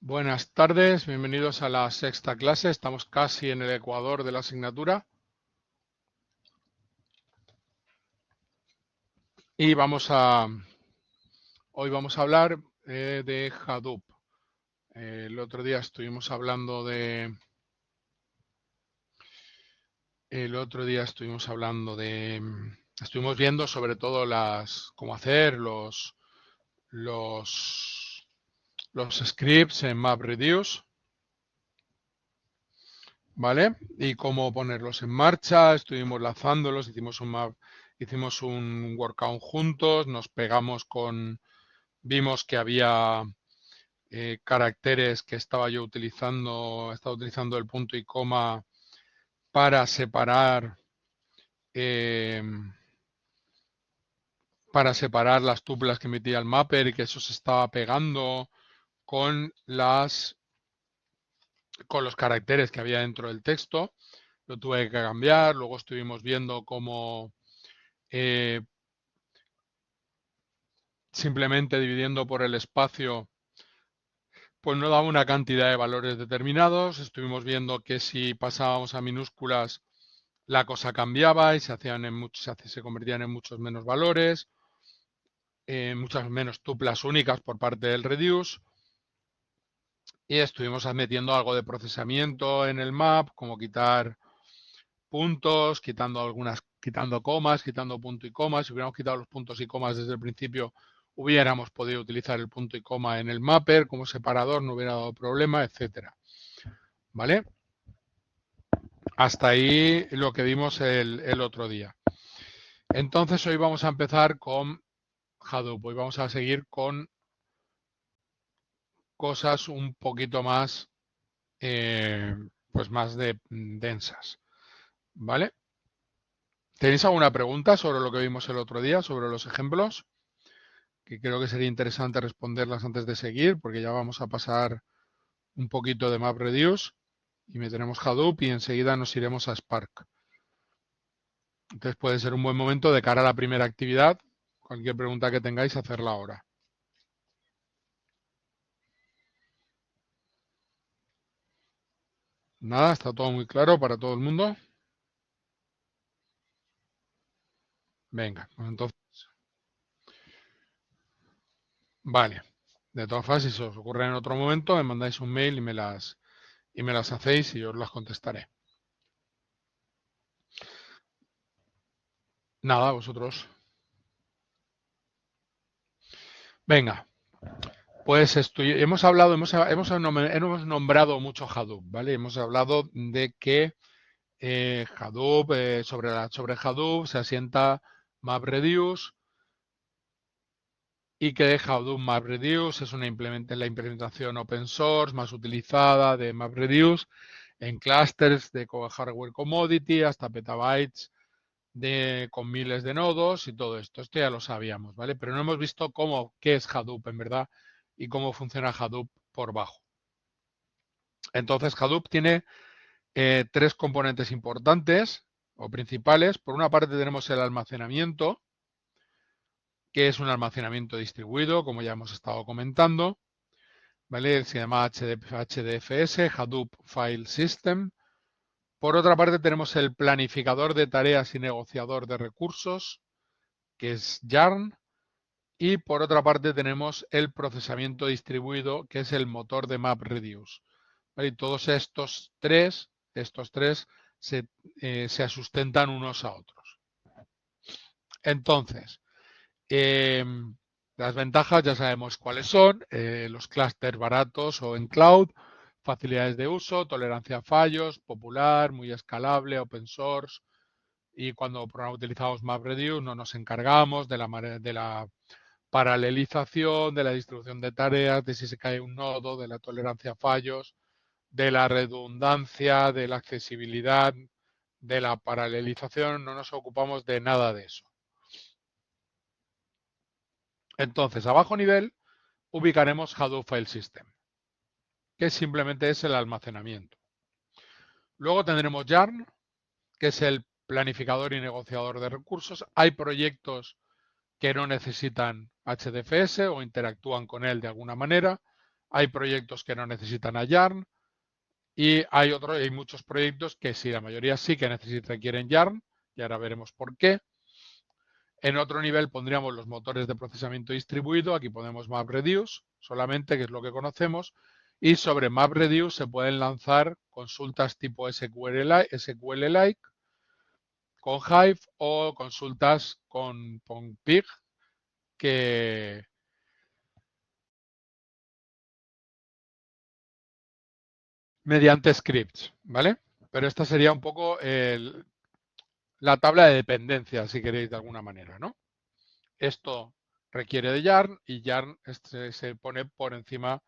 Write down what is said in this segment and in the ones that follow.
Buenas tardes, bienvenidos a la sexta clase. Estamos casi en el ecuador de la asignatura y hoy vamos a hablar de Hadoop. El otro día estuvimos hablando estuvimos viendo sobre todo cómo hacer los, los scripts en MapReduce, ¿vale? Y cómo ponerlos en marcha. Estuvimos lanzándolos, hicimos un workout juntos, vimos que había caracteres que estaba utilizando el punto y coma para separar, eh, las tuplas que emitía el mapper y que eso se estaba pegando con con los caracteres que había dentro del texto. Lo tuve que cambiar. Luego estuvimos viendo cómo eh, simplemente dividiendo por el espacio pues no daba una cantidad de valores determinados. Estuvimos viendo que si pasábamos a minúsculas la cosa cambiaba y se convertían en muchos menos valores, muchas menos tuplas únicas por parte del reduce. Y estuvimos metiendo algo de procesamiento en el map, como quitar puntos, quitando comas, quitando punto y coma. Si hubiéramos quitado los puntos y comas desde el principio, hubiéramos podido utilizar el punto y coma en el mapper como separador, no hubiera dado problema, etcétera. ¿Vale? Hasta ahí lo que vimos el otro día. Entonces hoy vamos a empezar con Hadoop. Hoy vamos a seguir con cosas un poquito más, pues más densas. ¿Vale? ¿Tenéis alguna pregunta sobre lo que vimos el otro día, sobre los ejemplos? Que creo que sería interesante responderlas antes de seguir, porque ya vamos a pasar un poquito de MapReduce y meteremos Hadoop y enseguida nos iremos a Spark. Entonces puede ser un buen momento de cara a la primera actividad. Cualquier pregunta que tengáis, hacerla ahora. Nada, está todo muy claro para todo el mundo. Venga, pues entonces, vale. De todas formas, si se os ocurre en otro momento, me mandáis un mail y me las hacéis y yo os las contestaré. Nada, vosotros. Venga, pues hemos nombrado mucho Hadoop, ¿vale? Hemos hablado de que Hadoop, sobre Hadoop se asienta MapReduce y que Hadoop MapReduce es la implementación open source más utilizada de MapReduce en clusters de hardware commodity hasta petabytes con miles de nodos y todo esto. Esto ya lo sabíamos, ¿vale? Pero no hemos visto qué es Hadoop en verdad y cómo funciona Hadoop por bajo. Entonces, Hadoop tiene tres componentes importantes o principales. Por una parte tenemos el almacenamiento, que es un almacenamiento distribuido, como ya hemos estado comentando, ¿vale? Se llama HDFS, Hadoop File System. Por otra parte tenemos el planificador de tareas y negociador de recursos, que es Yarn. Y por otra parte tenemos el procesamiento distribuido, que es el motor de MapReduce. ¿Vale? Y todos estos tres se sustentan unos a otros. Entonces, las ventajas ya sabemos cuáles son, los clústeres baratos o en cloud, facilidades de uso, tolerancia a fallos, popular, muy escalable, open source, y cuando utilizamos MapReduce no nos encargamos de la paralelización, de la distribución de tareas, de si se cae un nodo, de la tolerancia a fallos, de la redundancia, de la accesibilidad, de la paralelización, no nos ocupamos de nada de eso. Entonces, a bajo nivel ubicaremos Hadoop File System, que simplemente es el almacenamiento. Luego tendremos Yarn, que es el planificador y negociador de recursos. Hay proyectos que no necesitan HDFS o interactúan con él de alguna manera. Hay proyectos que no necesitan a Yarn y hay muchos proyectos que sí, la mayoría sí que requieren Yarn y ahora veremos por qué. En otro nivel pondríamos los motores de procesamiento distribuido. Aquí ponemos MapReduce solamente, que es lo que conocemos. Y sobre MapReduce se pueden lanzar consultas tipo SQL-like con Hive o consultas con Pig que mediante scripts, ¿vale? Pero esta sería un poco la tabla de dependencias, si queréis, de alguna manera, ¿no? Esto requiere de Yarn y Yarn se pone por encima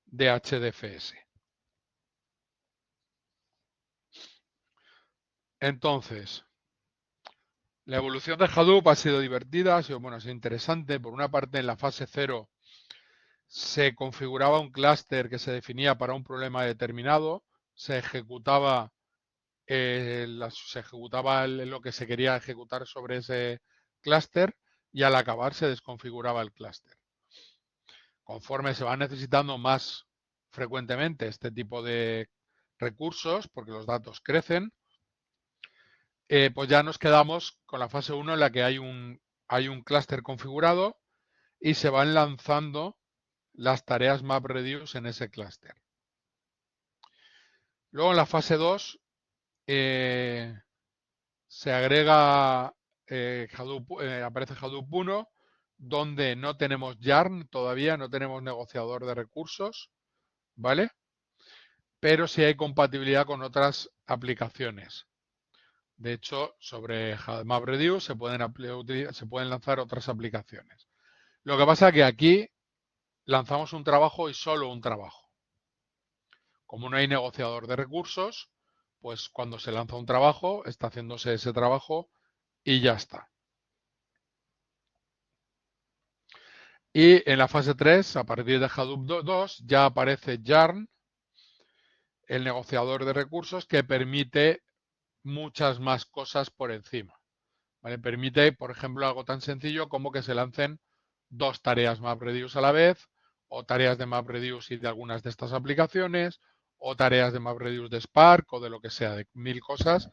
de HDFS. Entonces, la evolución de Hadoop ha sido divertida, ha sido interesante. Por una parte, en la fase 0 se configuraba un clúster que se definía para un problema determinado, se ejecutaba lo que se quería ejecutar sobre ese clúster y al acabar se desconfiguraba el clúster. Conforme se va necesitando más frecuentemente este tipo de recursos, porque los datos crecen, pues ya nos quedamos con la fase 1 en la que hay un clúster configurado y se van lanzando las tareas MapReduce en ese clúster. Luego en la fase 2 se agrega aparece Hadoop 1, donde no tenemos Yarn todavía, no tenemos negociador de recursos, ¿vale? Pero sí hay compatibilidad con otras aplicaciones. De hecho, sobre MapReduce se pueden lanzar otras aplicaciones. Lo que pasa es que aquí lanzamos un trabajo y solo un trabajo. Como no hay negociador de recursos, pues cuando se lanza un trabajo, está haciéndose ese trabajo y ya está. Y en la fase 3, a partir de Hadoop 2, ya aparece Yarn, el negociador de recursos, que permite muchas más cosas por encima. ¿Vale? Permite, por ejemplo, algo tan sencillo como que se lancen 2 tareas MapReduce a la vez, o tareas de MapReduce y de algunas de estas aplicaciones, o tareas de MapReduce de Spark o de lo que sea, de 1000 cosas.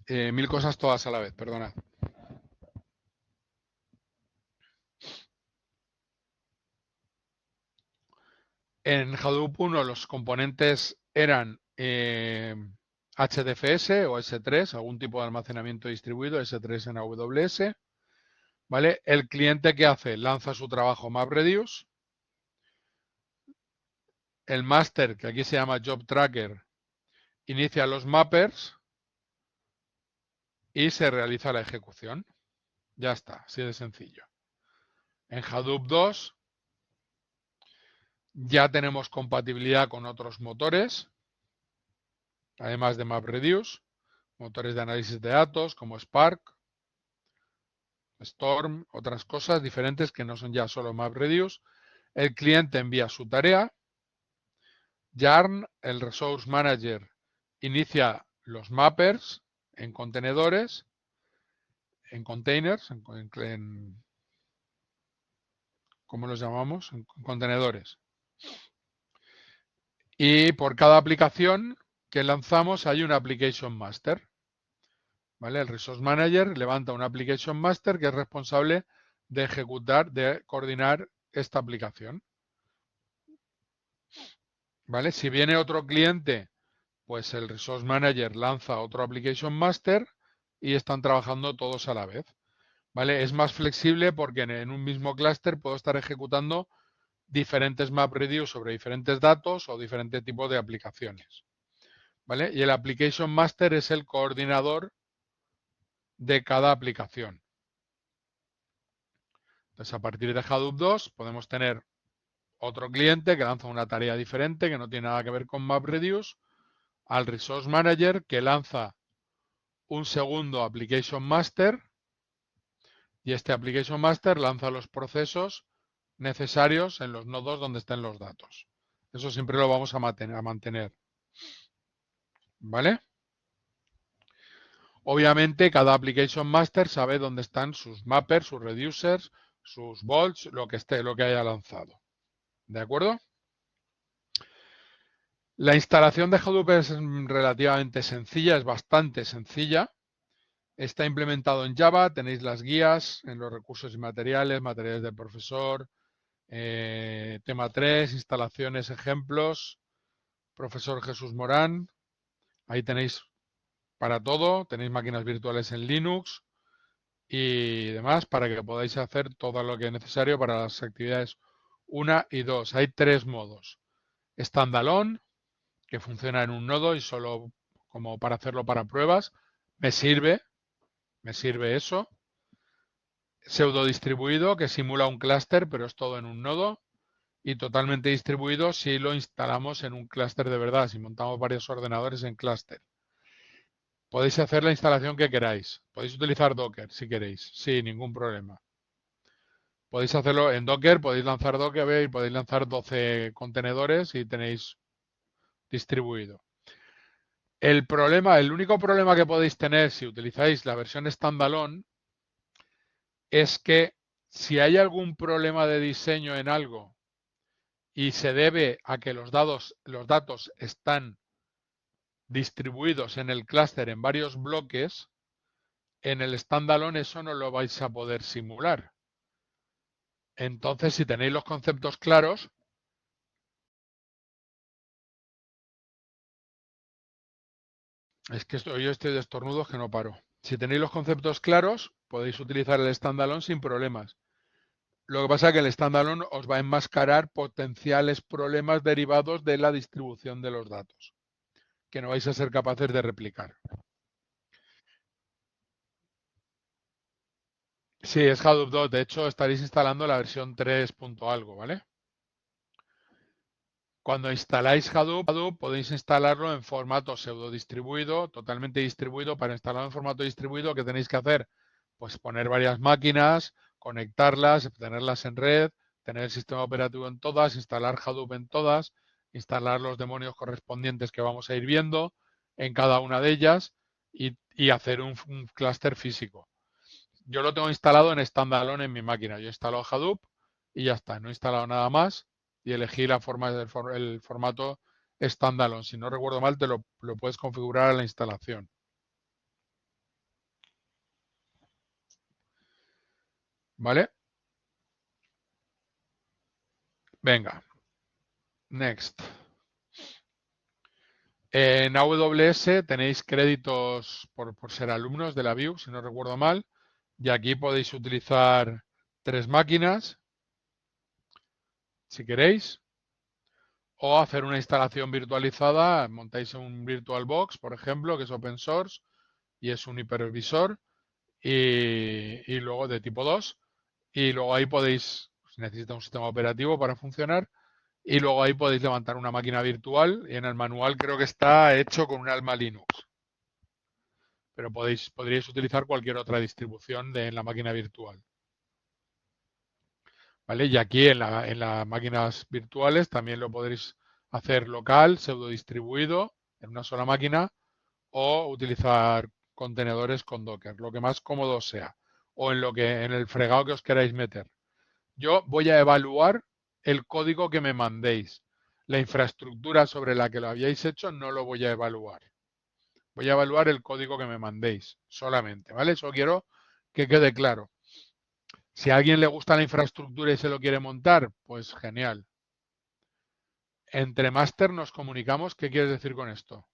Mil cosas todas a la vez, perdonad. En Hadoop 1 los componentes eran HDFS o S3, algún tipo de almacenamiento distribuido, S3 en AWS. ¿Vale? El cliente, ¿qué hace? Lanza su trabajo MapReduce. El master, que aquí se llama Job Tracker, inicia los mappers y se realiza la ejecución. Ya está, así de sencillo. En Hadoop 2 ya tenemos compatibilidad con otros motores, además de MapReduce, motores de análisis de datos como Spark, Storm, otras cosas diferentes que no son ya solo MapReduce. El cliente envía su tarea. Yarn, el Resource Manager, inicia los mappers en contenedores, en containers, ¿cómo los llamamos? En contenedores. Y por cada aplicación que lanzamos hay un Application Master. ¿Vale? El Resource Manager levanta un Application Master que es responsable de ejecutar, de coordinar esta aplicación. ¿Vale? Si viene otro cliente, pues el Resource Manager lanza otro Application Master y están trabajando todos a la vez. ¿Vale? Es más flexible porque en un mismo clúster puedo estar ejecutando diferentes MapReduce sobre diferentes datos o diferentes tipos de aplicaciones. ¿Vale? Y el Application Master es el coordinador de cada aplicación. Entonces, a partir de Hadoop 2 podemos tener otro cliente que lanza una tarea diferente que no tiene nada que ver con MapReduce, al Resource Manager que lanza un segundo Application Master y este Application Master lanza los procesos necesarios en los nodos donde estén los datos. Eso siempre lo vamos a mantener. ¿Vale? Obviamente, cada application master sabe dónde están sus mappers, sus reducers, sus bolts, lo que esté, lo que haya lanzado. ¿De acuerdo? La instalación de Hadoop es relativamente sencilla, es bastante sencilla. Está implementado en Java, tenéis las guías en los recursos y materiales, materiales del profesor, tema 3, instalaciones, ejemplos, profesor Jesús Morán. Ahí tenéis para todo, tenéis máquinas virtuales en Linux y demás para que podáis hacer todo lo que es necesario para las actividades 1 y 2. Hay 3 modos. Standalone, que funciona en un nodo y solo como para hacerlo para pruebas. Me sirve eso. Pseudo distribuido, que simula un clúster, pero es todo en un nodo. Y totalmente distribuido si lo instalamos en un clúster de verdad, si montamos varios ordenadores en clúster. Podéis hacer la instalación que queráis. Podéis utilizar Docker si queréis, sin ningún problema. Podéis hacerlo en Docker, podéis lanzar Docker y podéis lanzar 12 contenedores y tenéis distribuido. El único problema que podéis tener si utilizáis la versión standalone es que si hay algún problema de diseño en algo y se debe a que los datos están distribuidos en el clúster en varios bloques, en el standalone eso no lo vais a poder simular. Entonces, si tenéis los conceptos claros, es que yo estoy de estornudos que no paro. Si tenéis los conceptos claros, podéis utilizar el standalone sin problemas. Lo que pasa es que el standalone os va a enmascarar potenciales problemas derivados de la distribución de los datos, que no vais a ser capaces de replicar. Sí, es Hadoop 2. De hecho, estaréis instalando la versión 3. algo, ¿vale? Cuando instaláis Hadoop, podéis instalarlo en formato pseudo distribuido, totalmente distribuido. Para instalarlo en formato distribuido, ¿qué tenéis que hacer? Pues poner varias máquinas, conectarlas, tenerlas en red, tener el sistema operativo en todas, instalar Hadoop en todas, instalar los demonios correspondientes que vamos a ir viendo en cada una de ellas y hacer un clúster físico. Yo lo tengo instalado en standalone en mi máquina. Yo he instalado Hadoop y ya está. No he instalado nada más y elegí el formato standalone. Si no recuerdo mal, lo puedes configurar a la instalación. ¿Vale? Venga. Next. En AWS tenéis créditos por ser alumnos de la View, si no recuerdo mal. Y aquí podéis utilizar 3 máquinas, si queréis. O hacer una instalación virtualizada, montáis un VirtualBox, por ejemplo, que es open source y es un hipervisor y luego de tipo 2 y luego ahí podéis, si necesita un sistema operativo para funcionar y luego ahí podéis levantar una máquina virtual y en el manual creo que está hecho con un Alma Linux, pero podríais utilizar cualquier otra distribución en la máquina virtual. ¿Vale? Y aquí en las máquinas virtuales también lo podréis hacer local, pseudo distribuido en una sola máquina o utilizar contenedores con Docker, lo que más cómodo sea o en el fregado que os queráis meter. Yo voy a evaluar el código que me mandéis. La infraestructura sobre la que lo habíais hecho no lo voy a evaluar. Voy a evaluar el código que me mandéis solamente, ¿vale? Eso quiero que quede claro. Si a alguien le gusta la infraestructura y se lo quiere montar, pues genial. Entre máster nos comunicamos. ¿Qué quieres decir con esto?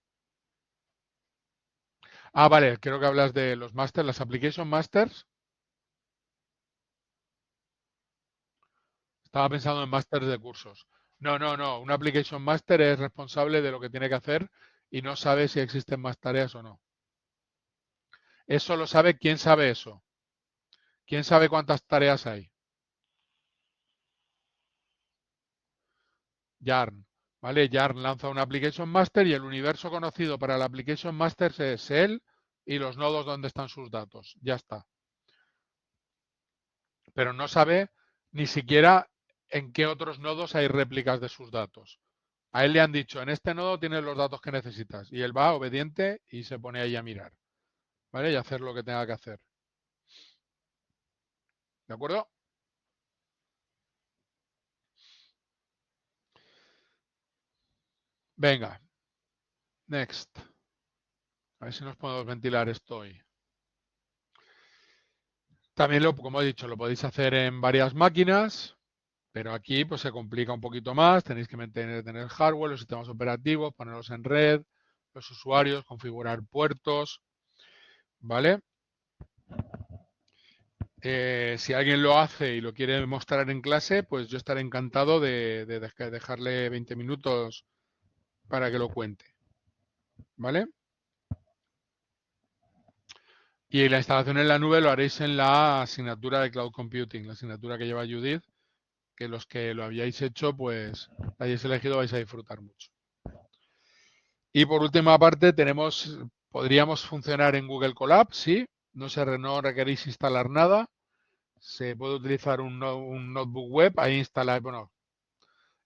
Ah, vale, creo que hablas de los masters, las application masters. Estaba pensando en másters de cursos. No, no, no. Un application master es responsable de lo que tiene que hacer y no sabe si existen más tareas o no. Eso lo sabe. ¿Quién sabe eso? ¿Quién sabe cuántas tareas hay? Yarn. ¿Vale? Yarn lanza un application master y el universo conocido para el application master es él y los nodos donde están sus datos. Ya está. Pero no sabe ni siquiera en qué otros nodos hay réplicas de sus datos. A él le han dicho, en este nodo tienes los datos que necesitas. Y él va obediente y se pone ahí a mirar. ¿vale? Y hacer lo que tenga que hacer. ¿De acuerdo? Venga, next. A ver si nos podemos ventilar esto hoy. También, como he dicho, lo podéis hacer en varias máquinas, pero aquí pues se complica un poquito más. Tenéis que tener hardware, los sistemas operativos, ponerlos en red, los usuarios, configurar puertos, ¿vale? Si alguien lo hace y lo quiere mostrar en clase, pues yo estaré encantado de dejarle 20 minutos para que lo cuente, ¿vale? Y la instalación en la nube lo haréis en la asignatura de Cloud Computing, la asignatura que lleva Judith, que los que lo habíais hecho, pues la hayáis elegido, vais a disfrutar mucho. Y por última parte, podríamos funcionar en Google Colab, sí, no requeréis instalar nada. Se puede utilizar un notebook web, ahí instaláis, bueno,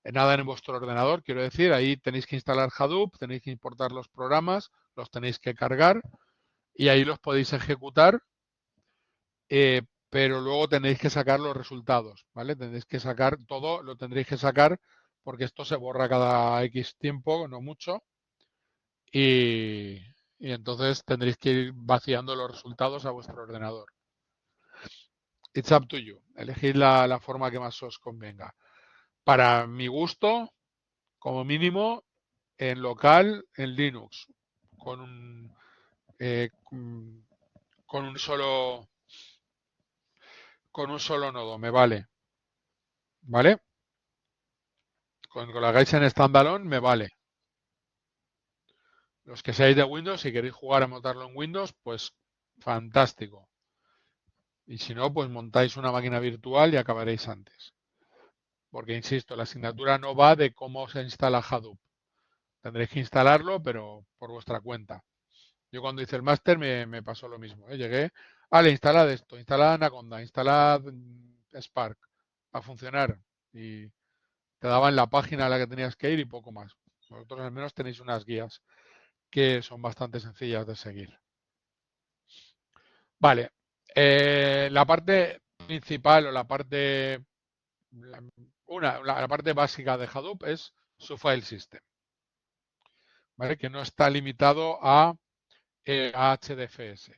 nada en vuestro ordenador, quiero decir, ahí tenéis que instalar Hadoop, tenéis que importar los programas, los tenéis que cargar y ahí los podéis ejecutar, pero luego tenéis que sacar los resultados, ¿vale? Tendréis que sacar todo, lo tendréis que sacar porque esto se borra cada X tiempo, no mucho, y, y entonces tendréis que ir vaciando los resultados a vuestro ordenador. It's up to you. Elegid la forma que más os convenga. Para mi gusto, como mínimo, en local, en Linux, con un, eh, con un solo nodo, me vale. ¿Vale? Con que lo hagáis en standalone, me vale. Los que seáis de Windows, si queréis jugar a montarlo en Windows, pues fantástico. Y si no, pues montáis una máquina virtual y acabaréis antes. Porque, insisto, la asignatura no va de cómo se instala Hadoop. Tendréis que instalarlo, pero por vuestra cuenta. Yo cuando hice el máster me pasó lo mismo. Llegué, vale, instalad esto, instalad Anaconda, instalad Spark a funcionar. Y te daban la página a la que tenías que ir y poco más. Vosotros al menos tenéis unas guías que son bastante sencillas de seguir. Vale, la parte principal o la parte la parte básica de Hadoop es su file system, ¿vale? Que no está limitado a HDFS.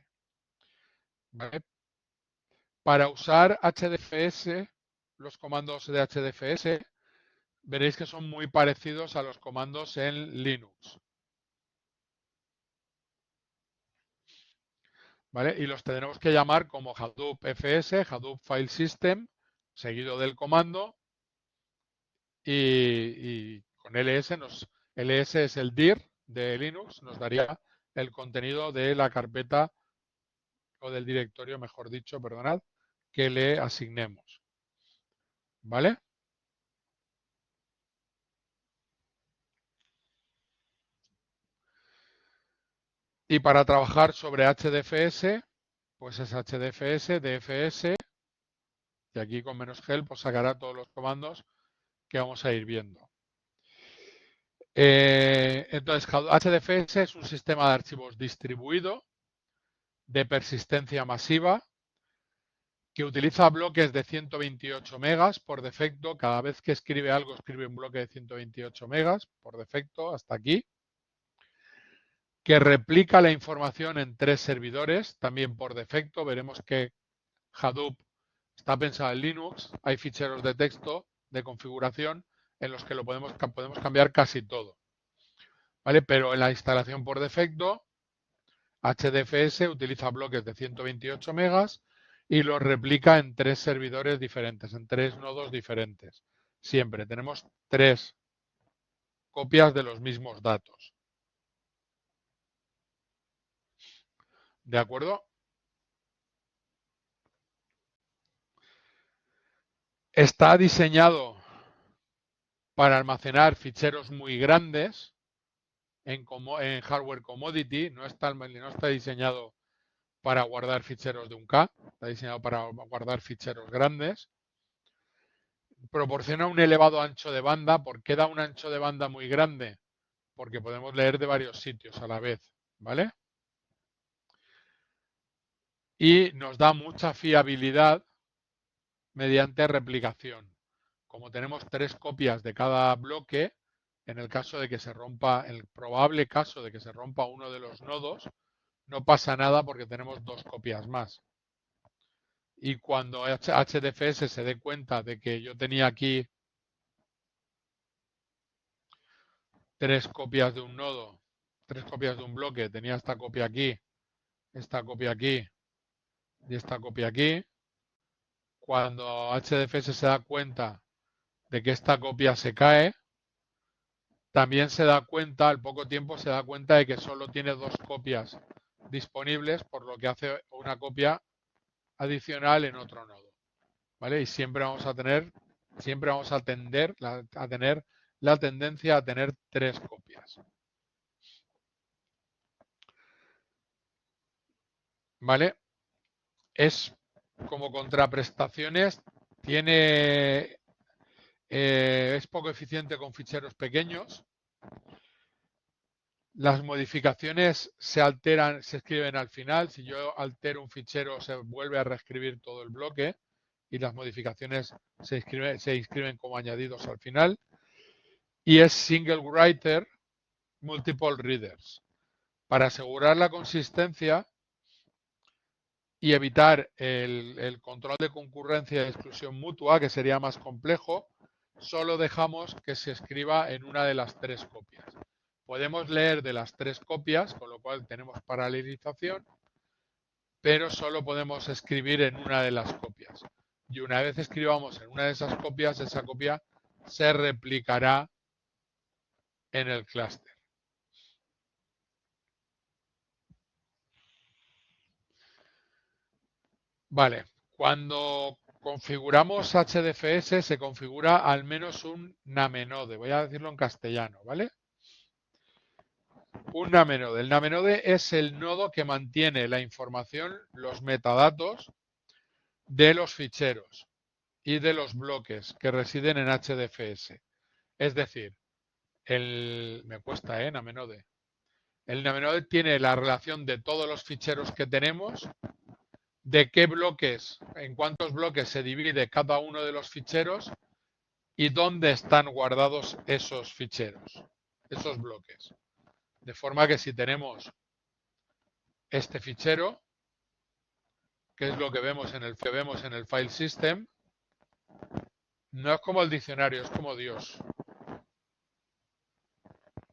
¿Vale? Para usar HDFS, los comandos de HDFS, veréis que son muy parecidos a los comandos en Linux. ¿Vale? Y los tendremos que llamar como Hadoop FS, Hadoop File System, seguido del comando. Y con LS es el dir de Linux, nos daría el contenido de la carpeta o del directorio, mejor dicho, perdonad, que le asignemos. ¿Vale? Y para trabajar sobre HDFS, pues es HDFS, DFS, y aquí con -help pues sacará todos los comandos que vamos a ir viendo. Entonces, HDFS es un sistema de archivos distribuido de persistencia masiva que utiliza bloques de 128 megas por defecto. Cada vez que escribe algo, escribe un bloque de 128 megas por defecto, hasta aquí. Que replica la información en 3 servidores, también por defecto. Veremos que Hadoop está pensado en Linux. Hay ficheros de texto de configuración en los que podemos cambiar casi todo. ¿Vale? Pero en la instalación por defecto, HDFS utiliza bloques de 128 megas y los replica en 3 servidores diferentes, en 3 nodos diferentes. Siempre tenemos 3 copias de los mismos datos. ¿De acuerdo? Está diseñado para almacenar ficheros muy grandes en hardware commodity. No está diseñado para guardar ficheros de 1K, está diseñado para guardar ficheros grandes. Proporciona un elevado ancho de banda. ¿Por qué da un ancho de banda muy grande? Porque podemos leer de varios sitios a la vez, ¿vale? y nos da mucha fiabilidad mediante replicación. Como tenemos 3 copias de cada bloque, en el caso de que se rompa, en el probable caso de que se rompa uno de los nodos, no pasa nada porque tenemos 2 copias más. Y cuando HDFS se dé cuenta de que yo tenía aquí 3 copias de un nodo, 3 copias de un bloque, tenía esta copia aquí y esta copia aquí, cuando HDFS se da cuenta de que esta copia se cae, también se da cuenta, al poco tiempo se da cuenta de que solo tiene 2 copias disponibles, por lo que hace una copia adicional en otro nodo. ¿Vale? Y siempre vamos a tener, siempre vamos a tender a tener la tendencia a tener 3 copias. ¿Vale? Es como contraprestaciones, tiene es poco eficiente con ficheros pequeños. Las modificaciones se alteran, se escriben al final. Si yo altero un fichero, se vuelve a reescribir todo el bloque y las modificaciones se inscriben como añadidos al final. Y es single writer, multiple readers. Para asegurar la consistencia y evitar el control de concurrencia y exclusión mutua, que sería más complejo, solo dejamos que se escriba en una de las 3 copias. Podemos leer de las 3 copias, con lo cual tenemos paralelización, pero solo podemos escribir en una de las copias. Y una vez escribamos en una de esas copias, esa copia se replicará en el clúster. Vale, cuando configuramos HDFS se configura al menos un NameNode. Voy a decirlo en castellano, ¿vale? Un NameNode. El NameNode es el nodo que mantiene la información, los metadatos de los ficheros y de los bloques que residen en HDFS. Es decir, me cuesta, NameNode. El NameNode tiene la relación de todos los ficheros que tenemos, de qué bloques, en cuántos bloques se divide cada uno de los ficheros y dónde están guardados esos ficheros, esos bloques. De forma que si tenemos este fichero, que es lo que vemos en el file system, no es como el diccionario, es como Dios.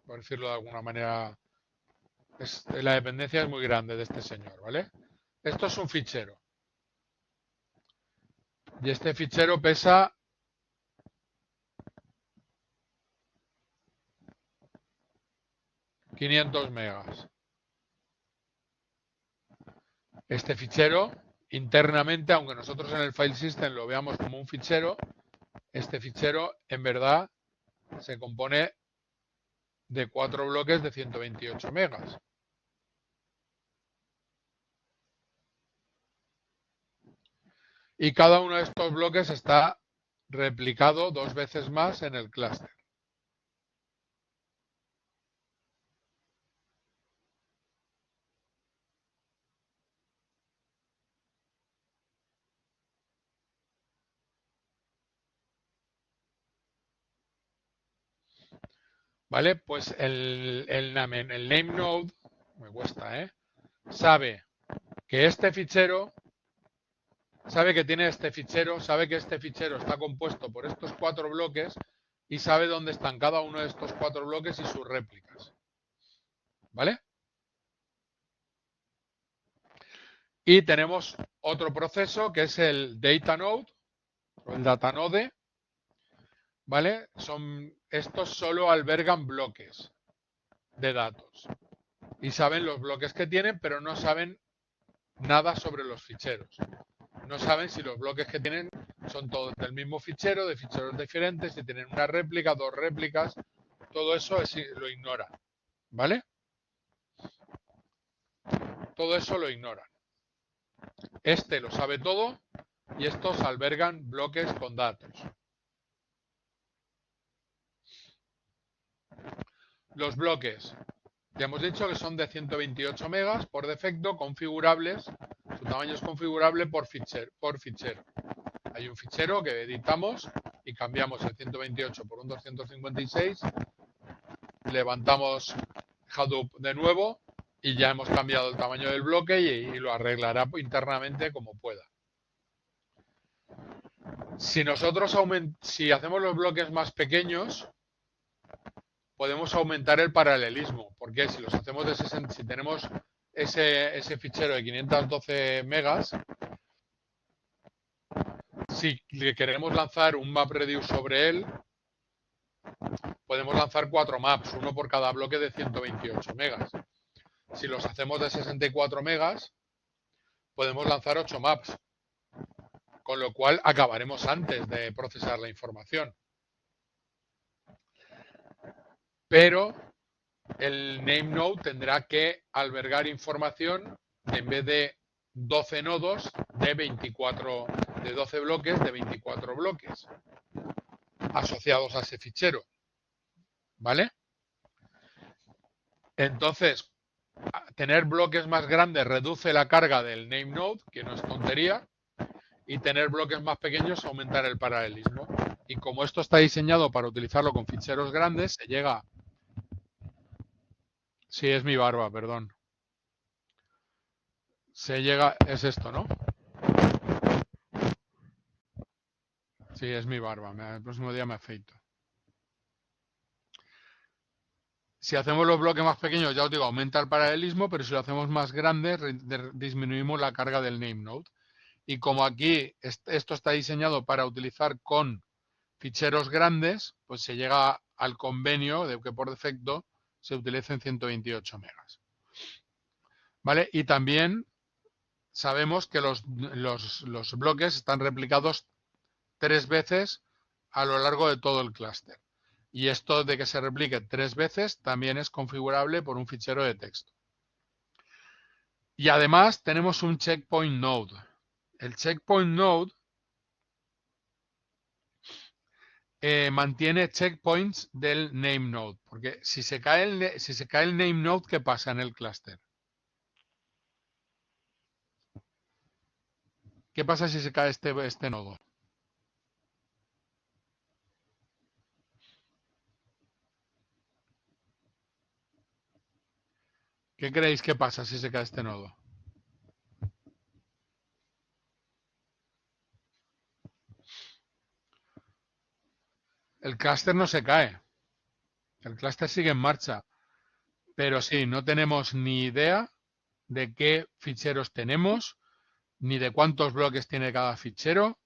Por decirlo de alguna manera, la dependencia es muy grande de este señor, ¿vale? Esto es un fichero. Y este fichero pesa 500 megas. Este fichero, internamente, aunque nosotros en el file system lo veamos como un fichero, este fichero en verdad se compone de 4 bloques de 128 megas. Y cada uno de estos bloques está replicado 2 veces más en el clúster. ¿Vale? Pues el name node, me cuesta, sabe que este fichero, sabe que tiene este fichero, sabe que este fichero está compuesto por estos 4 bloques y sabe dónde están cada uno de estos 4 bloques y sus réplicas. ¿Vale? Y tenemos otro proceso que es el data node o el data node. ¿Vale? Estos solo albergan bloques de datos y saben los bloques que tienen, pero no saben nada sobre los ficheros. No saben si los bloques que tienen son todos del mismo fichero, de ficheros diferentes, si tienen una réplica, 2 réplicas, todo eso lo ignora. ¿Vale? Todo eso lo ignoran. Este lo sabe todo y estos albergan bloques con datos. Los bloques, ya hemos dicho que son de 128 megas por defecto, configurables Su tamaño es configurable por fichero. Hay un fichero que editamos y cambiamos el 128 por un 256, levantamos Hadoop de nuevo y ya hemos cambiado el tamaño del bloque y lo arreglará internamente como pueda. Si nosotros si hacemos los bloques más pequeños, podemos aumentar el paralelismo, porque si los hacemos de 60, si tenemos ese fichero de 512 megas, si le queremos lanzar un MapReduce sobre él, podemos lanzar 4 maps, uno por cada bloque de 128 megas. Si los hacemos de 64 megas, podemos lanzar 8 maps, con lo cual acabaremos antes de procesar la información. Pero el NameNode tendrá que albergar información en vez de 12 nodos de 12 bloques de 24 bloques asociados a ese fichero. ¿Vale? Entonces, tener bloques más grandes reduce la carga del NameNode, que no es tontería, y tener bloques más pequeños aumentar el paralelismo. Y como esto está diseñado para utilizarlo con ficheros grandes, se llega... Sí, es mi barba, perdón. Se llega... Es esto, ¿no? Sí, es mi barba. El próximo día me afeito. Si hacemos los bloques más pequeños, ya os digo, aumenta el paralelismo, pero si lo hacemos más grande, disminuimos la carga del NameNode. Y como aquí esto está diseñado para utilizar con ficheros grandes, pues se llega al convenio de que por defecto se utilicen 128 megas. ¿Vale? Y también sabemos que los bloques están replicados 3 veces a lo largo de todo el clúster. Y esto de que se replique 3 veces también es configurable por un fichero de texto. Y además tenemos un checkpoint node. El checkpoint node mantiene checkpoints del name node. Porque si se cae el name node, ¿qué pasa en el clúster? ¿Qué pasa si se cae este nodo? ¿Qué creéis que pasa si se cae este nodo? El clúster no se cae. El clúster sigue en marcha. Pero sí, no tenemos ni idea de qué ficheros tenemos, ni de cuántos bloques tiene cada fichero,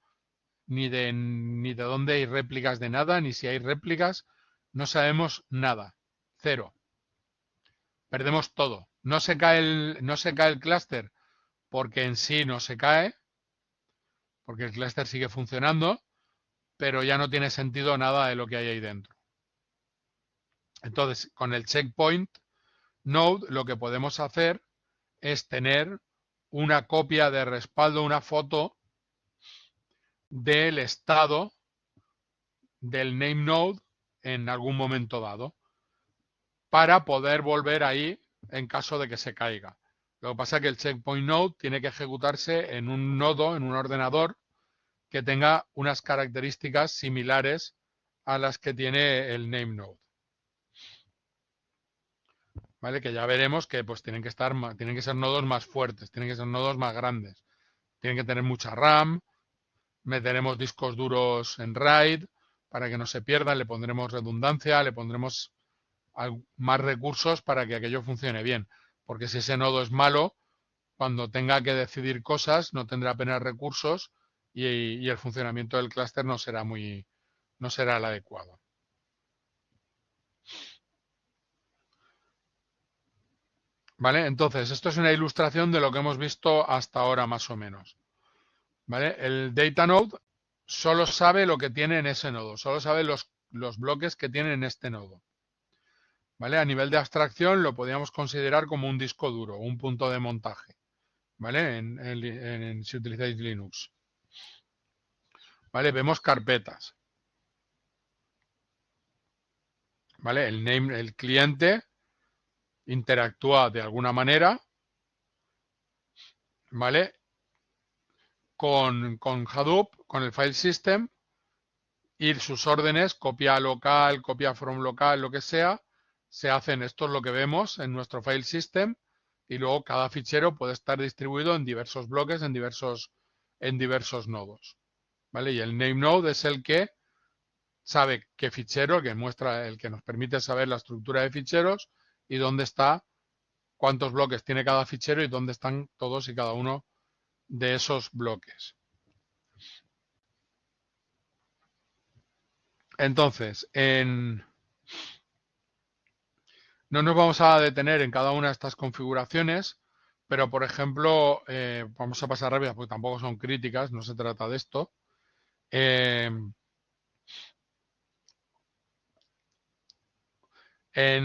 ni de dónde hay réplicas de nada, ni si hay réplicas. No sabemos nada. Cero. Perdemos todo. No se cae el clúster porque en sí no se cae, porque el clúster sigue funcionando, pero ya no tiene sentido nada de lo que hay ahí dentro. Entonces, con el checkpoint node, lo que podemos hacer es tener una copia de respaldo, una foto del estado del name node en algún momento dado, para poder volver ahí en caso de que se caiga. Lo que pasa es que el checkpoint node tiene que ejecutarse en un nodo, en un ordenador, que tenga unas características similares a las que tiene el name node. ¿Vale? Que ya veremos que pues tienen que ser nodos más fuertes, tienen que ser nodos más grandes, tienen que tener mucha RAM, meteremos discos duros en RAID para que no se pierdan, le pondremos redundancia, le pondremos más recursos para que aquello funcione bien. Porque si ese nodo es malo, cuando tenga que decidir cosas, no tendrá apenas recursos y el funcionamiento del clúster no será el adecuado. ¿Vale? Entonces, esto es una ilustración de lo que hemos visto hasta ahora, más o menos. ¿Vale? El data node solo sabe lo que tiene en ese nodo, solo sabe los bloques que tiene en este nodo. ¿Vale? A nivel de abstracción lo podríamos considerar como un disco duro, un punto de montaje. ¿Vale? Si utilizáis Linux. ¿Vale? Vemos carpetas. ¿Vale? El cliente interactúa de alguna manera, ¿vale? con Hadoop, con el file system, y sus órdenes, copia local, copia from local, lo que sea, se hacen. Esto es lo que vemos en nuestro file system, y luego cada fichero puede estar distribuido en diversos bloques, en diversos nodos. ¿Vale? Y el name node es el que sabe qué fichero, el que nos permite saber la estructura de ficheros y dónde está, cuántos bloques tiene cada fichero y dónde están todos y cada uno de esos bloques. Entonces, no nos vamos a detener en cada una de estas configuraciones, pero por ejemplo, vamos a pasar rápido porque tampoco son críticas, no se trata de esto. En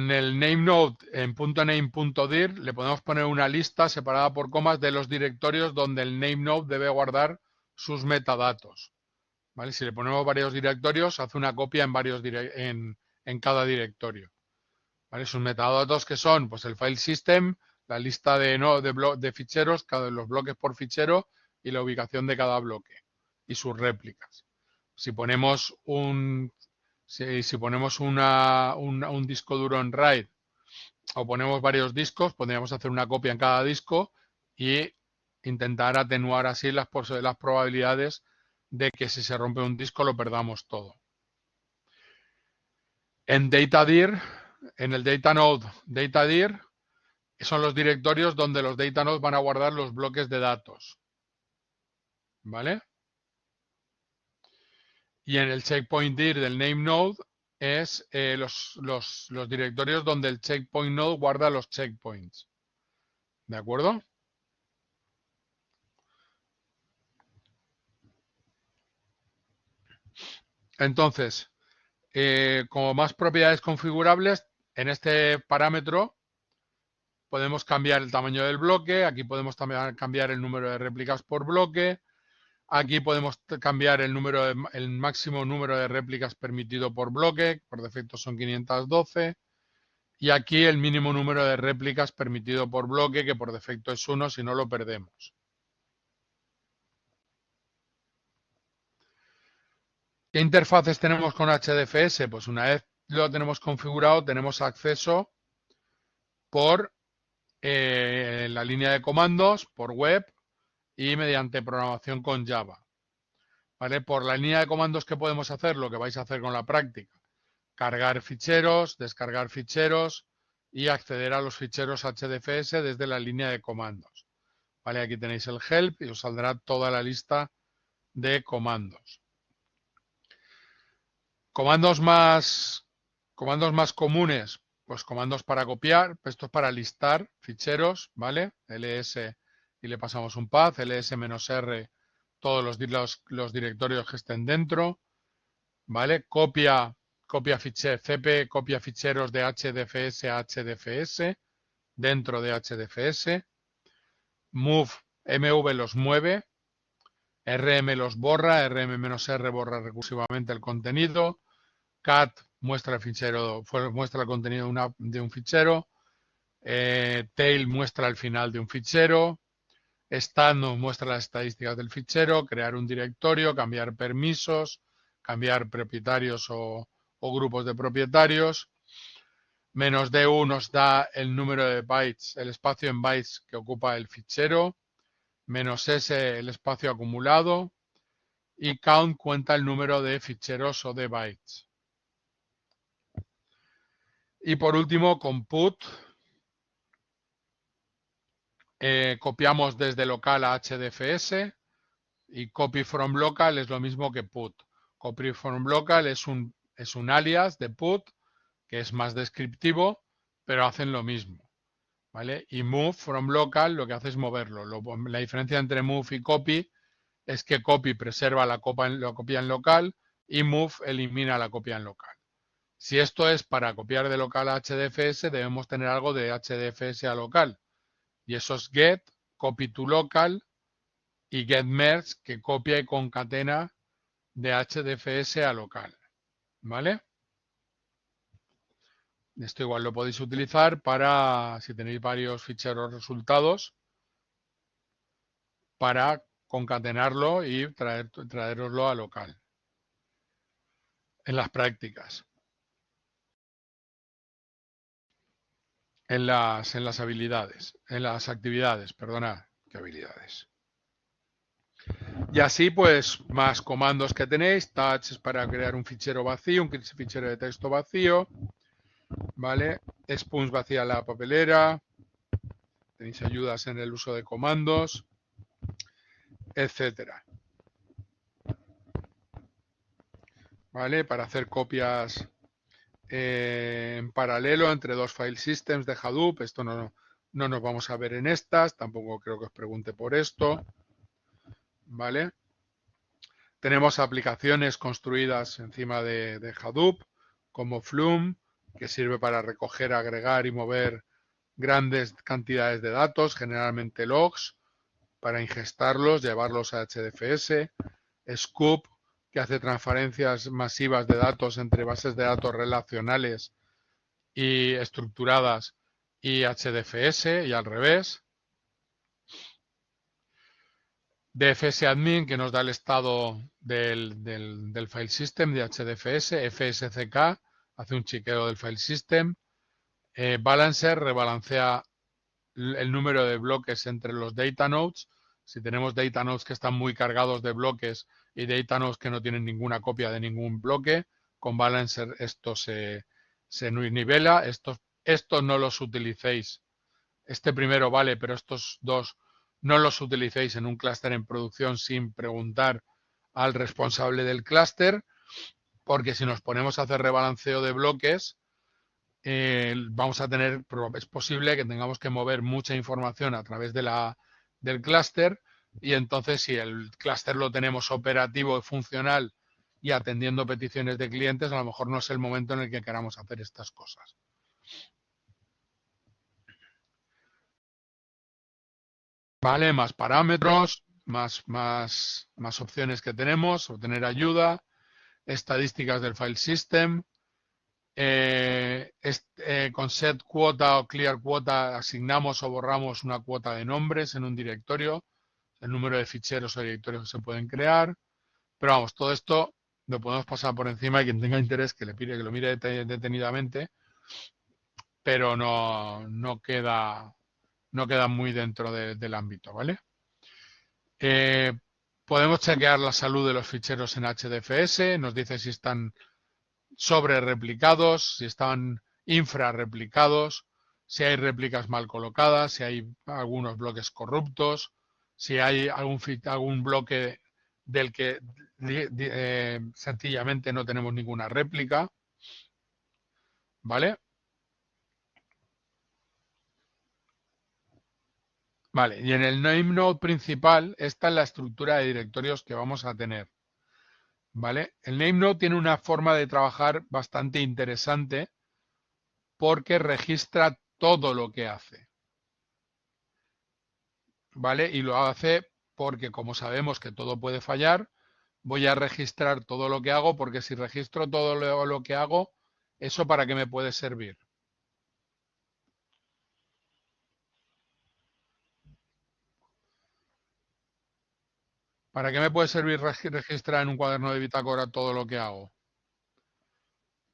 el name node, en .name.dir, le podemos poner una lista separada por comas de los directorios donde el name node debe guardar sus metadatos. ¿Vale? Si le ponemos varios directorios, hace una copia en cada directorio. ¿Vale? Sus metadatos que son pues el file system, la lista de ficheros, los bloques por fichero y la ubicación de cada bloque y sus réplicas. Si ponemos un disco duro en RAID o ponemos varios discos, podríamos hacer una copia en cada disco y intentar atenuar así las probabilidades de que si se rompe un disco lo perdamos todo. En DataDir, en el datanode DataDir, son los directorios donde los datanodes van a guardar los bloques de datos. ¿Vale? Y en el checkpoint dir del name node es los directorios donde el checkpoint node guarda los checkpoints. ¿De acuerdo? Entonces, como más propiedades configurables, en este parámetro podemos cambiar el tamaño del bloque, aquí podemos también cambiar el número de réplicas por bloque, aquí podemos cambiar el máximo número de réplicas permitido por bloque, por defecto son 512, y aquí el mínimo número de réplicas permitido por bloque, que por defecto es 1, si no lo perdemos. ¿Qué interfaces tenemos con HDFS? Pues una vez lo tenemos configurado, tenemos acceso por la línea de comandos, por web y mediante programación con Java. ¿Vale? Por la línea de comandos que podemos hacer, lo que vais a hacer con la práctica, cargar ficheros, descargar ficheros y acceder a los ficheros HDFS desde la línea de comandos. ¿Vale? Aquí tenéis el help y os saldrá toda la lista de comandos. Comandos más comunes, pues comandos para copiar, esto es para listar ficheros, ¿vale? ls y le pasamos un path, ls-r, todos los directorios que estén dentro, ¿vale? Copia cp, copia ficheros de HDFS a HDFS dentro de HDFS, move, mv los mueve, rm los borra, rm-r borra recursivamente el contenido, cat muestra el contenido de un fichero, tail muestra el final de un fichero, stat nos muestra las estadísticas del fichero, crear un directorio, cambiar permisos, cambiar propietarios o grupos de propietarios. -du nos da el número de bytes, el espacio en bytes que ocupa el fichero. -s el espacio acumulado. Y count cuenta el número de ficheros o de bytes. Y por último, con put, copiamos desde local a HDFS y copy from local es lo mismo que put. Copy from local es un alias de put que es más descriptivo, pero hacen lo mismo. ¿Vale? Y move from local lo que hace es moverlo. La diferencia entre move y copy es que copy preserva la copia en local y move elimina la copia en local. Si esto es para copiar de local a HDFS, debemos tener algo de HDFS a local. Y eso es get, copy to local y get merge, que copia y concatena de HDFS a local. ¿Vale? Esto igual lo podéis utilizar para, si tenéis varios ficheros resultados, para concatenarlo y traeroslo a local en las prácticas. En las habilidades, en las actividades, perdona, ¿qué habilidades? Y así, pues, más comandos que tenéis. Touch es para crear un fichero vacío, un fichero de texto vacío, ¿vale? Spoons vacía la papelera. Tenéis ayudas en el uso de comandos, etcétera. ¿Vale? Para hacer copias en paralelo entre dos file systems de Hadoop. Esto no nos vamos a ver en estas. Tampoco creo que os pregunte por esto. ¿Vale? Tenemos aplicaciones construidas encima de Hadoop, como Flume, que sirve para recoger, agregar y mover grandes cantidades de datos, generalmente logs, para ingestarlos, llevarlos a HDFS. Scoop, que hace transferencias masivas de datos entre bases de datos relacionales y estructuradas y HDFS, y al revés. DFS-admin, que nos da el estado del file system de HDFS. FSCK, hace un chequeo del file system. Balancer rebalancea el número de bloques entre los data nodes. Si tenemos data nodes que están muy cargados de bloques y data nodes que no tienen ninguna copia de ningún bloque, con Balancer esto se nivela. Estos no los utilicéis. Este primero vale, pero estos dos no los utilicéis en un clúster en producción sin preguntar al responsable del clúster, porque si nos ponemos a hacer rebalanceo de bloques, vamos a tener, es posible que tengamos que mover mucha información a través del clúster, y entonces si el clúster lo tenemos operativo y funcional y atendiendo peticiones de clientes, a lo mejor no es el momento en el que queramos hacer estas cosas. Vale, más parámetros, más opciones que tenemos, obtener ayuda, estadísticas del file system. Con set cuota o clear cuota asignamos o borramos una cuota de nombres en un directorio, el número de ficheros o directorios que se pueden crear. Pero vamos, todo esto lo podemos pasar por encima y quien tenga interés que lo mire detenidamente, pero no queda muy dentro del ámbito, ¿vale? Podemos chequear la salud de los ficheros en HDFS, nos dice si están sobre replicados, si están infra replicados, si hay réplicas mal colocadas, si hay algunos bloques corruptos, si hay algún bloque del que sencillamente no tenemos ninguna réplica, ¿vale? Vale, y en el name node principal, esta es la estructura de directorios que vamos a tener, ¿vale? El name node tiene una forma de trabajar bastante interesante porque registra todo lo que hace, ¿vale? Y lo hace porque, como sabemos que todo puede fallar, voy a registrar todo lo que hago, porque si registro todo lo que hago, ¿eso para qué me puede servir? ¿Para qué me puede servir registrar en un cuaderno de bitácora todo lo que hago?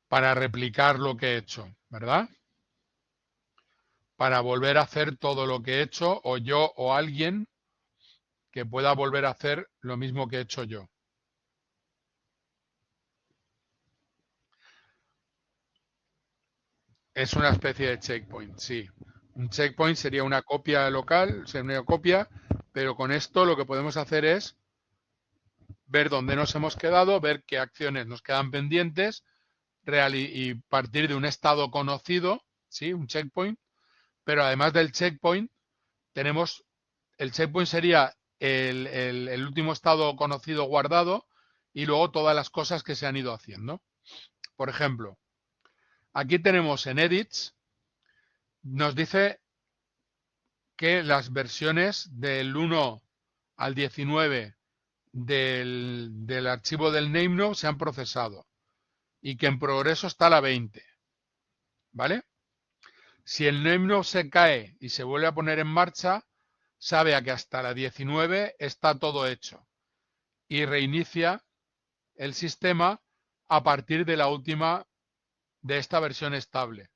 Para replicar lo que he hecho, ¿verdad? Para volver a hacer todo lo que he hecho, o yo o alguien que pueda volver a hacer lo mismo que he hecho yo. Es una especie de checkpoint, sí. Un checkpoint sería una copia local, sería una copia, pero con esto lo que podemos hacer es ver dónde nos hemos quedado, ver qué acciones nos quedan pendientes y partir de un estado conocido, ¿sí? Un checkpoint, pero además del checkpoint, el checkpoint sería el último estado conocido guardado y luego todas las cosas que se han ido haciendo. Por ejemplo, aquí tenemos en edits, nos dice que las versiones del 1 al 19 del archivo del NameNode se han procesado y que en progreso está la 20, ¿vale? Si el NameNode se cae y se vuelve a poner en marcha, sabe que hasta la 19 está todo hecho y reinicia el sistema a partir de la última de esta versión estable,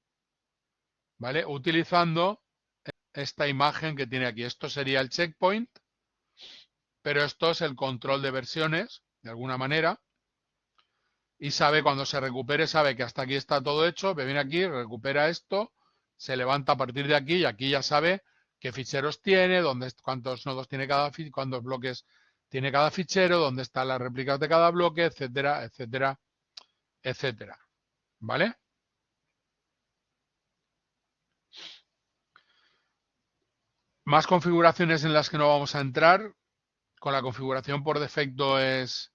¿vale? Utilizando esta imagen que tiene aquí. Esto sería el checkpoint, pero esto es el control de versiones, de alguna manera, y sabe cuando se recupere, sabe que hasta aquí está todo hecho, viene aquí, recupera esto, se levanta a partir de aquí y aquí ya sabe qué ficheros tiene, cuántos nodos tiene cuántos bloques tiene cada fichero, dónde están las réplicas de cada bloque, etcétera, etcétera, etcétera. ¿Vale? Más configuraciones en las que no vamos a entrar. Con la configuración por defecto es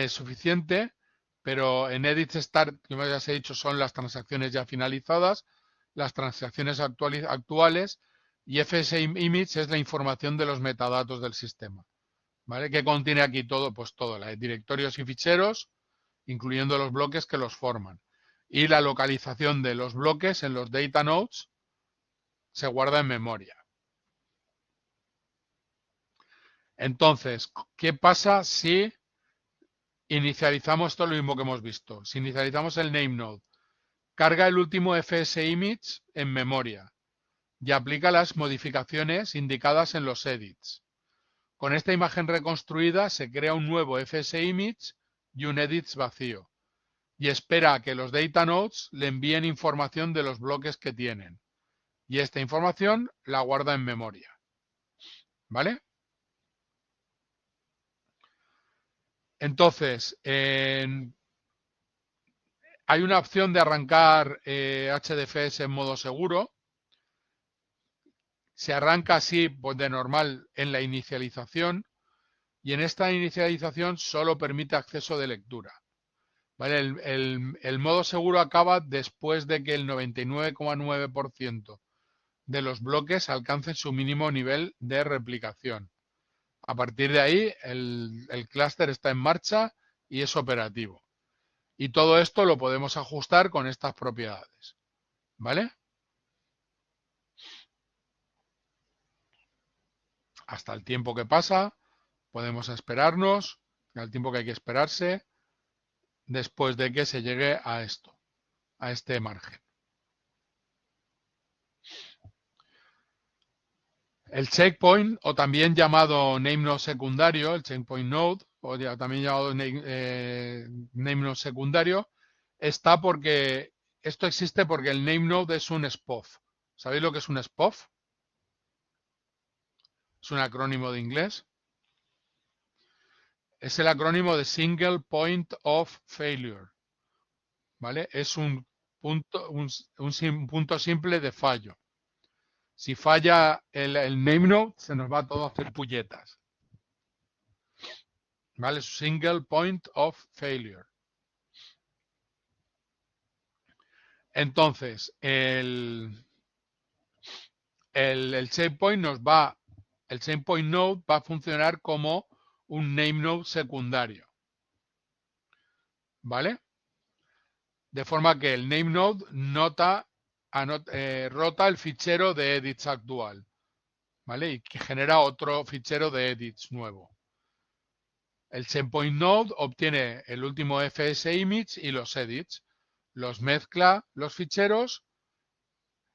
suficiente, pero en Edit Start, como ya os he dicho, son las transacciones ya finalizadas, las transacciones actuales, y FS Image es la información de los metadatos del sistema. ¿Vale? ¿Qué contiene aquí todo? Pues todo, directorios y ficheros, incluyendo los bloques que los forman. Y la localización de los bloques en los data nodes se guarda en memoria. Entonces, ¿qué pasa si inicializamos esto? Lo mismo que hemos visto. Si inicializamos el name node, carga el último FS Image en memoria y aplica las modificaciones indicadas en los edits. Con esta imagen reconstruida se crea un nuevo FS Image y un edits vacío y espera a que los data nodes le envíen información de los bloques que tienen. Y esta información la guarda en memoria. ¿Vale? Entonces, hay una opción de arrancar HDFS en modo seguro. Se arranca así, pues de normal, en la inicialización, y en esta inicialización solo permite acceso de lectura. ¿Vale? El modo seguro acaba después de que el 99,9% de los bloques alcancen su mínimo nivel de replicación. A partir de ahí, el clúster está en marcha y es operativo. Y todo esto lo podemos ajustar con estas propiedades. ¿Vale? Hasta el tiempo que pasa, podemos esperarnos, el tiempo que hay que esperarse, después de que se llegue a esto, a este margen. El checkpoint, o también llamado name node secundario, el checkpoint node, o también llamado name node secundario, está porque esto existe porque el name node es un SPOF. ¿Sabéis lo que es un SPOF? Es un acrónimo de inglés. Es el acrónimo de Single Point of Failure. ¿Vale? Es un punto simple de fallo. Si falla el name node, se nos va todo a hacer pulletas. ¿Vale? Single point of failure. Entonces, el checkpoint el checkpoint node va a funcionar como un name node secundario. ¿Vale? De forma que el name node rota el fichero de edits actual. ¿Vale? Y que genera otro fichero de edits nuevo. El checkpoint node obtiene el último FS image y los edits. Los mezcla los ficheros,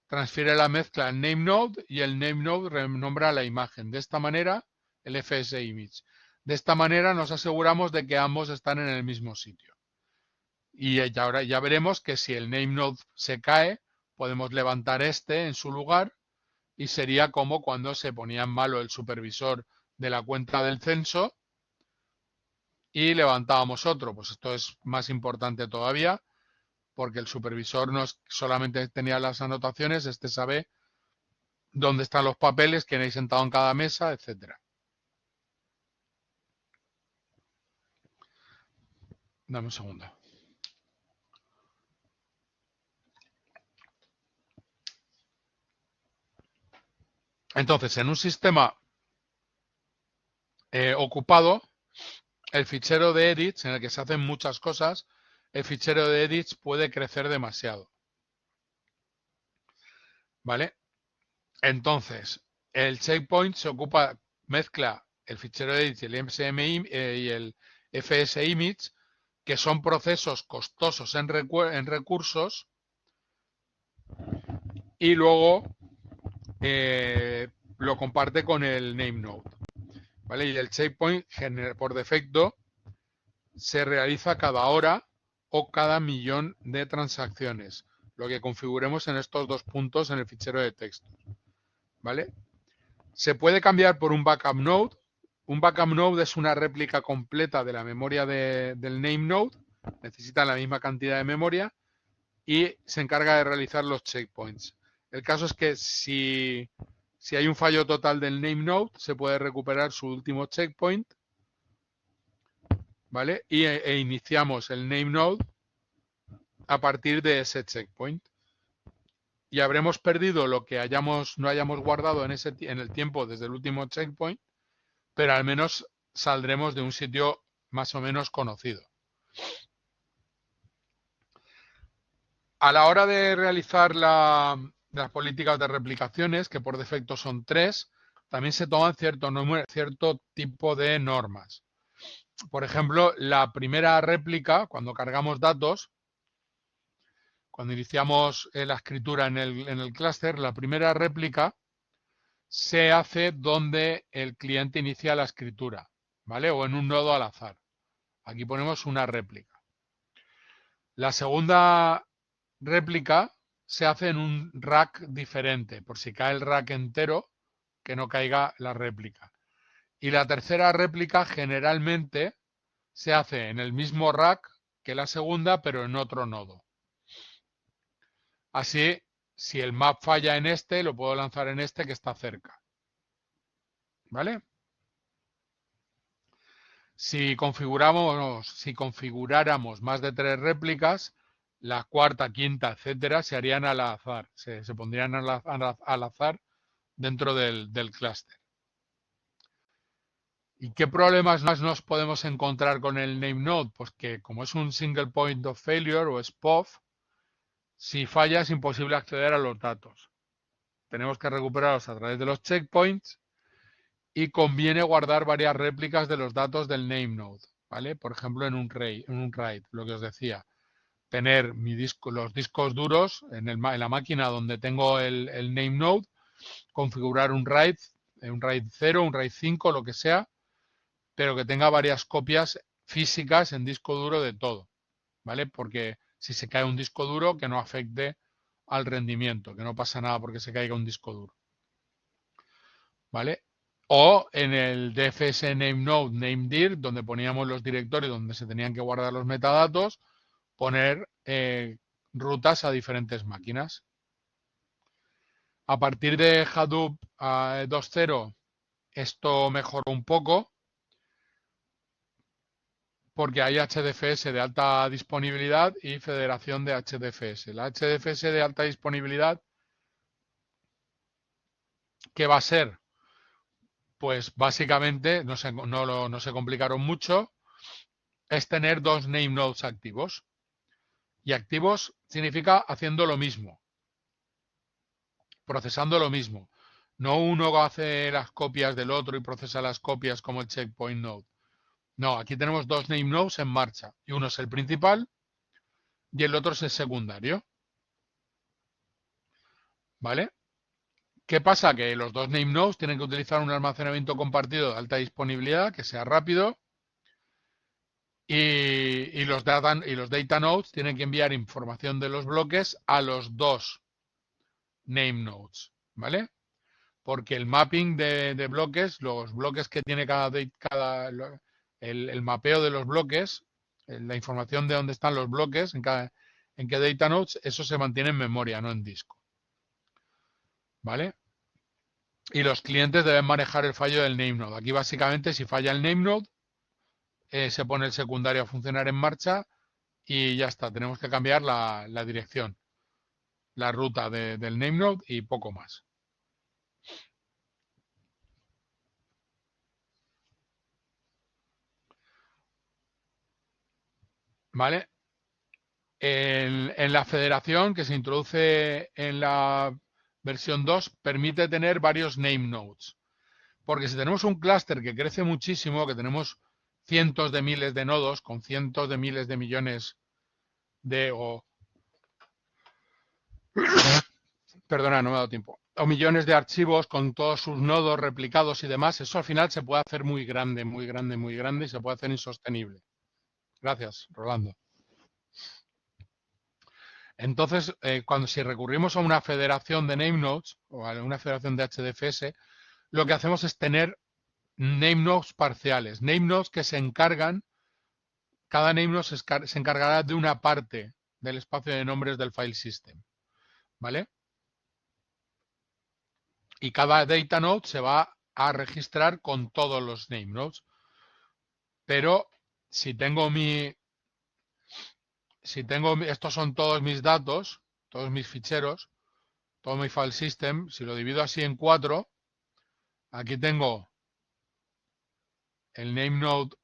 transfiere la mezcla al name node y el name node renombra la imagen. De esta manera, el FS image. De esta manera nos aseguramos de que ambos están en el mismo sitio. Y ahora ya veremos que si el name node se cae, podemos levantar este en su lugar y sería como cuando se ponía en malo el supervisor de la cuenta del censo y levantábamos otro. Pues esto es más importante todavía porque el supervisor no solamente tenía las anotaciones, este sabe dónde están los papeles, quién hay sentado en cada mesa, etcétera. Dame un segundo. Entonces, en un sistema ocupado, el fichero de edits, en el que se hacen muchas cosas, el fichero de edits puede crecer demasiado. ¿Vale? Entonces, El checkpoint mezcla el fichero edit y el MSM y el FS-image, que son procesos costosos en recursos, y luego lo comparte con el NameNode, ¿vale? Y el checkpoint por defecto se realiza cada hora o cada millón de transacciones, lo que configuremos en estos dos puntos en el fichero de texto, ¿vale? Se puede cambiar por un backup node. Un backup node es una réplica completa de la memoria del name node, necesita la misma cantidad de memoria y se encarga de realizar los checkpoints. El caso es que si hay un fallo total del name node, se puede recuperar su último checkpoint, ¿vale? E iniciamos el name node a partir de ese checkpoint. Y habremos perdido lo que no hayamos guardado en el tiempo desde el último checkpoint, pero al menos saldremos de un sitio más o menos conocido. A la hora de realizar las políticas de replicaciones, que por defecto son 3, también se toman cierto tipo de normas. Por ejemplo, la primera réplica, cuando cargamos datos, cuando iniciamos la escritura en el clúster, la primera réplica se hace donde el cliente inicia la escritura, ¿vale? O en un nodo al azar. Aquí ponemos una réplica. La segunda réplica se hace en un rack diferente, por si cae el rack entero, que no caiga la réplica. Y la tercera réplica generalmente se hace en el mismo rack que la segunda, pero en otro nodo. Así, si el map falla en este, lo puedo lanzar en este que está cerca. ¿Vale? Si configuráramos más de 3 réplicas, la cuarta, quinta, etcétera, se harían al azar, se pondrían al azar dentro del clúster. ¿Y qué problemas más nos podemos encontrar con el NameNode? Pues que como es un single point of failure o SPOF, si falla es imposible acceder a los datos. Tenemos que recuperarlos a través de los checkpoints y conviene guardar varias réplicas de los datos del NameNode, ¿vale? Por ejemplo, en un RAID, lo que os decía. Tener los discos duros en la máquina donde tengo el NameNode, configurar un RAID 0, un RAID 5, lo que sea, pero que tenga varias copias físicas en disco duro de todo, ¿vale? Porque si se cae un disco duro, que no afecte al rendimiento, que no pasa nada porque se caiga un disco duro, ¿vale? O en el DFS NameNode NameDir, donde poníamos los directorios donde se tenían que guardar los metadatos, poner rutas a diferentes máquinas. A partir de Hadoop 2.0 esto mejoró un poco porque hay HDFS de alta disponibilidad y federación de HDFS. La HDFS de alta disponibilidad, ¿qué va a ser? Pues básicamente, no se complicaron mucho, es tener 2 name nodes activos. Y activos significa haciendo lo mismo, procesando lo mismo. No uno hace las copias del otro y procesa las copias como el checkpoint node. No, aquí tenemos 2 name nodes en marcha. Y uno es el principal y el otro es el secundario. ¿Vale? ¿Qué pasa? Que los 2 name nodes tienen que utilizar un almacenamiento compartido de alta disponibilidad, que sea rápido, y los data nodes tienen que enviar información de los bloques a los 2 name nodes, ¿vale? Porque el mapping de bloques, los bloques que tiene el mapeo de los bloques, la información de dónde están los bloques en qué data nodes, eso se mantiene en memoria, no en disco, ¿vale? Y los clientes deben manejar el fallo del name node. Aquí básicamente si falla el name node, se pone el secundario a funcionar en marcha y ya está. Tenemos que cambiar la dirección, la ruta del name node y poco más. ¿Vale? En la federación que se introduce en la versión 2 permite tener varios name nodes. Porque si tenemos un clúster que crece muchísimo, que tenemos cientos de miles de nodos con cientos de miles de millones perdona, no me ha dado tiempo. O millones de archivos con todos sus nodos replicados y demás, eso al final se puede hacer muy grande, muy grande, muy grande y se puede hacer insostenible. Gracias, Rolando. Entonces, si recurrimos a una federación de name nodes o a una federación de HDFS, lo que hacemos es tener name nodes parciales, name nodes que se encargan, cada name node se encargará de una parte del espacio de nombres del file system, ¿vale? Y cada data node se va a registrar con todos los name nodes. Pero si tengo estos son todos mis datos, todos mis ficheros, todo mi file system, si lo divido así en 4, aquí tengo el name node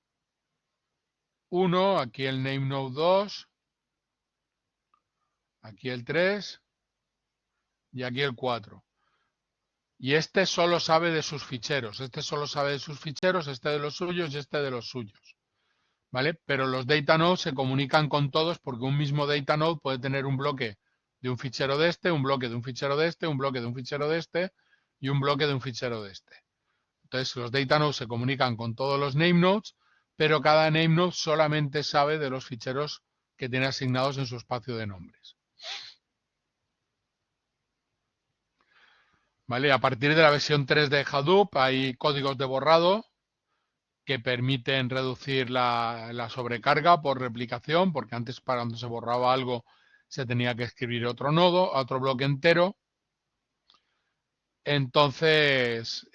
1, aquí el name node 2, aquí el 3 y aquí el 4. Y este solo sabe de sus ficheros, este solo sabe de sus ficheros, este de los suyos y este de los suyos. ¿Vale? Pero los data nodes se comunican con todos porque un mismo data node puede tener un bloque de un fichero de este, un bloque de un fichero de este, un bloque de un fichero de este y un bloque de un fichero de este. Entonces los data nodes se comunican con todos los name nodes, pero cada name node solamente sabe de los ficheros que tiene asignados en su espacio de nombres. ¿Vale? A partir de la versión 3 de Hadoop hay códigos de borrado que permiten reducir la sobrecarga por replicación, porque antes para cuando se borraba algo se tenía que escribir otro nodo, otro bloque entero. Entonces,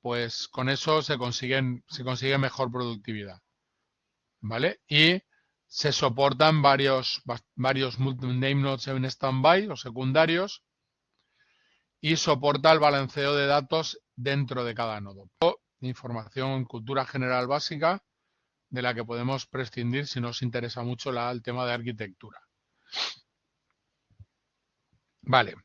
pues con eso se consigue mejor productividad. ¿Vale? Y se soportan varios name nodes en standby o secundarios y soporta el balanceo de datos dentro de cada nodo. Información, cultura general básica de la que podemos prescindir si nos interesa mucho el tema de arquitectura. Vale.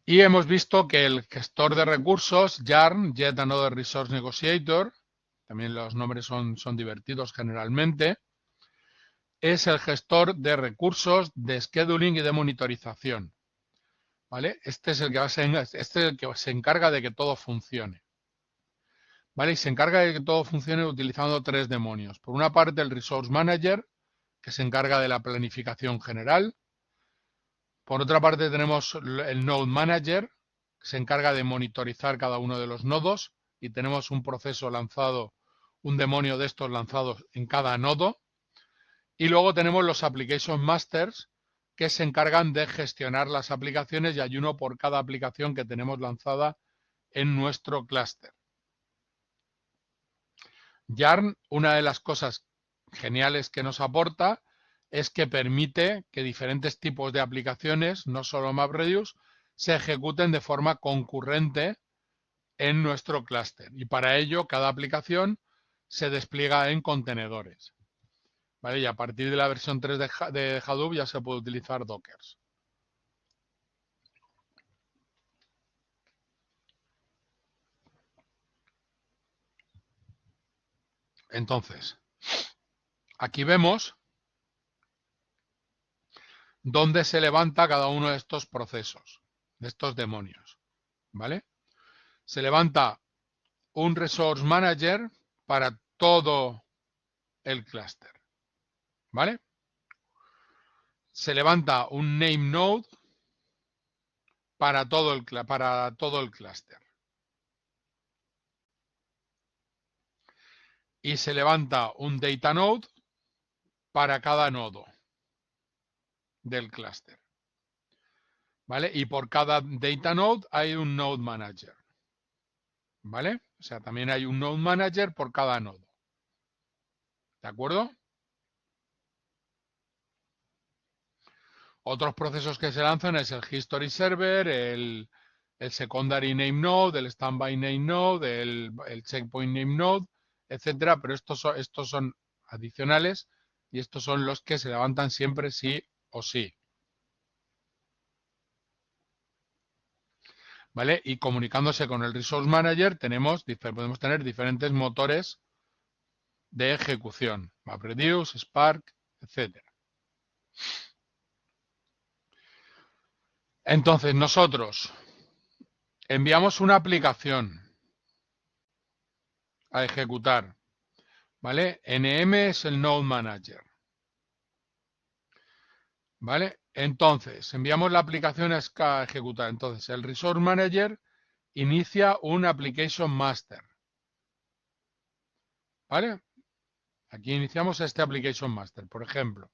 Y hemos visto que el gestor de recursos, YARN, Yet Another Resource Negotiator, también los nombres son divertidos generalmente, es el gestor de recursos de scheduling y de monitorización. ¿Vale? Este es el que se encarga de que todo funcione. ¿Vale? Y se encarga de que todo funcione utilizando 3 demonios. Por una parte, el Resource Manager, que se encarga de la planificación general. Por otra parte, tenemos el Node Manager, que se encarga de monitorizar cada uno de los nodos. Y tenemos un proceso lanzado, un demonio de estos lanzados en cada nodo. Y luego tenemos los Application Masters, que se encargan de gestionar las aplicaciones y hay uno por cada aplicación que tenemos lanzada en nuestro clúster. Yarn, una de las cosas geniales que nos aporta es que permite que diferentes tipos de aplicaciones, no solo MapReduce, se ejecuten de forma concurrente en nuestro clúster. Y para ello, cada aplicación se despliega en contenedores. ¿Vale? Y a partir de la versión 3 de Hadoop ya se puede utilizar Docker. Entonces, aquí vemos dónde se levanta cada uno de estos procesos, de estos demonios. ¿Vale? Se levanta un Resource Manager para todo el clúster. ¿Vale? Se levanta un Name Node para todo el clúster. Y se levanta un Data Node para cada nodo del clúster. ¿Vale? Y por cada Data Node hay un Node Manager. ¿Vale? O sea, también hay un Node Manager por cada nodo. ¿De acuerdo? Otros procesos que se lanzan es el History Server, el Secondary Name Node, el Standby Name Node, el Checkpoint Name Node, etcétera. Pero estos son adicionales y estos son los que se levantan siempre sí o sí. ¿vale? Y comunicándose con el Resource Manager podemos tener diferentes motores de ejecución, MapReduce, Spark, etcétera. Entonces, nosotros enviamos una aplicación a ejecutar, ¿vale? NM es el Node Manager, ¿vale? Entonces, enviamos la aplicación a ejecutar. Entonces, el Resource Manager inicia un Application Master, ¿vale? Aquí iniciamos este Application Master, por ejemplo.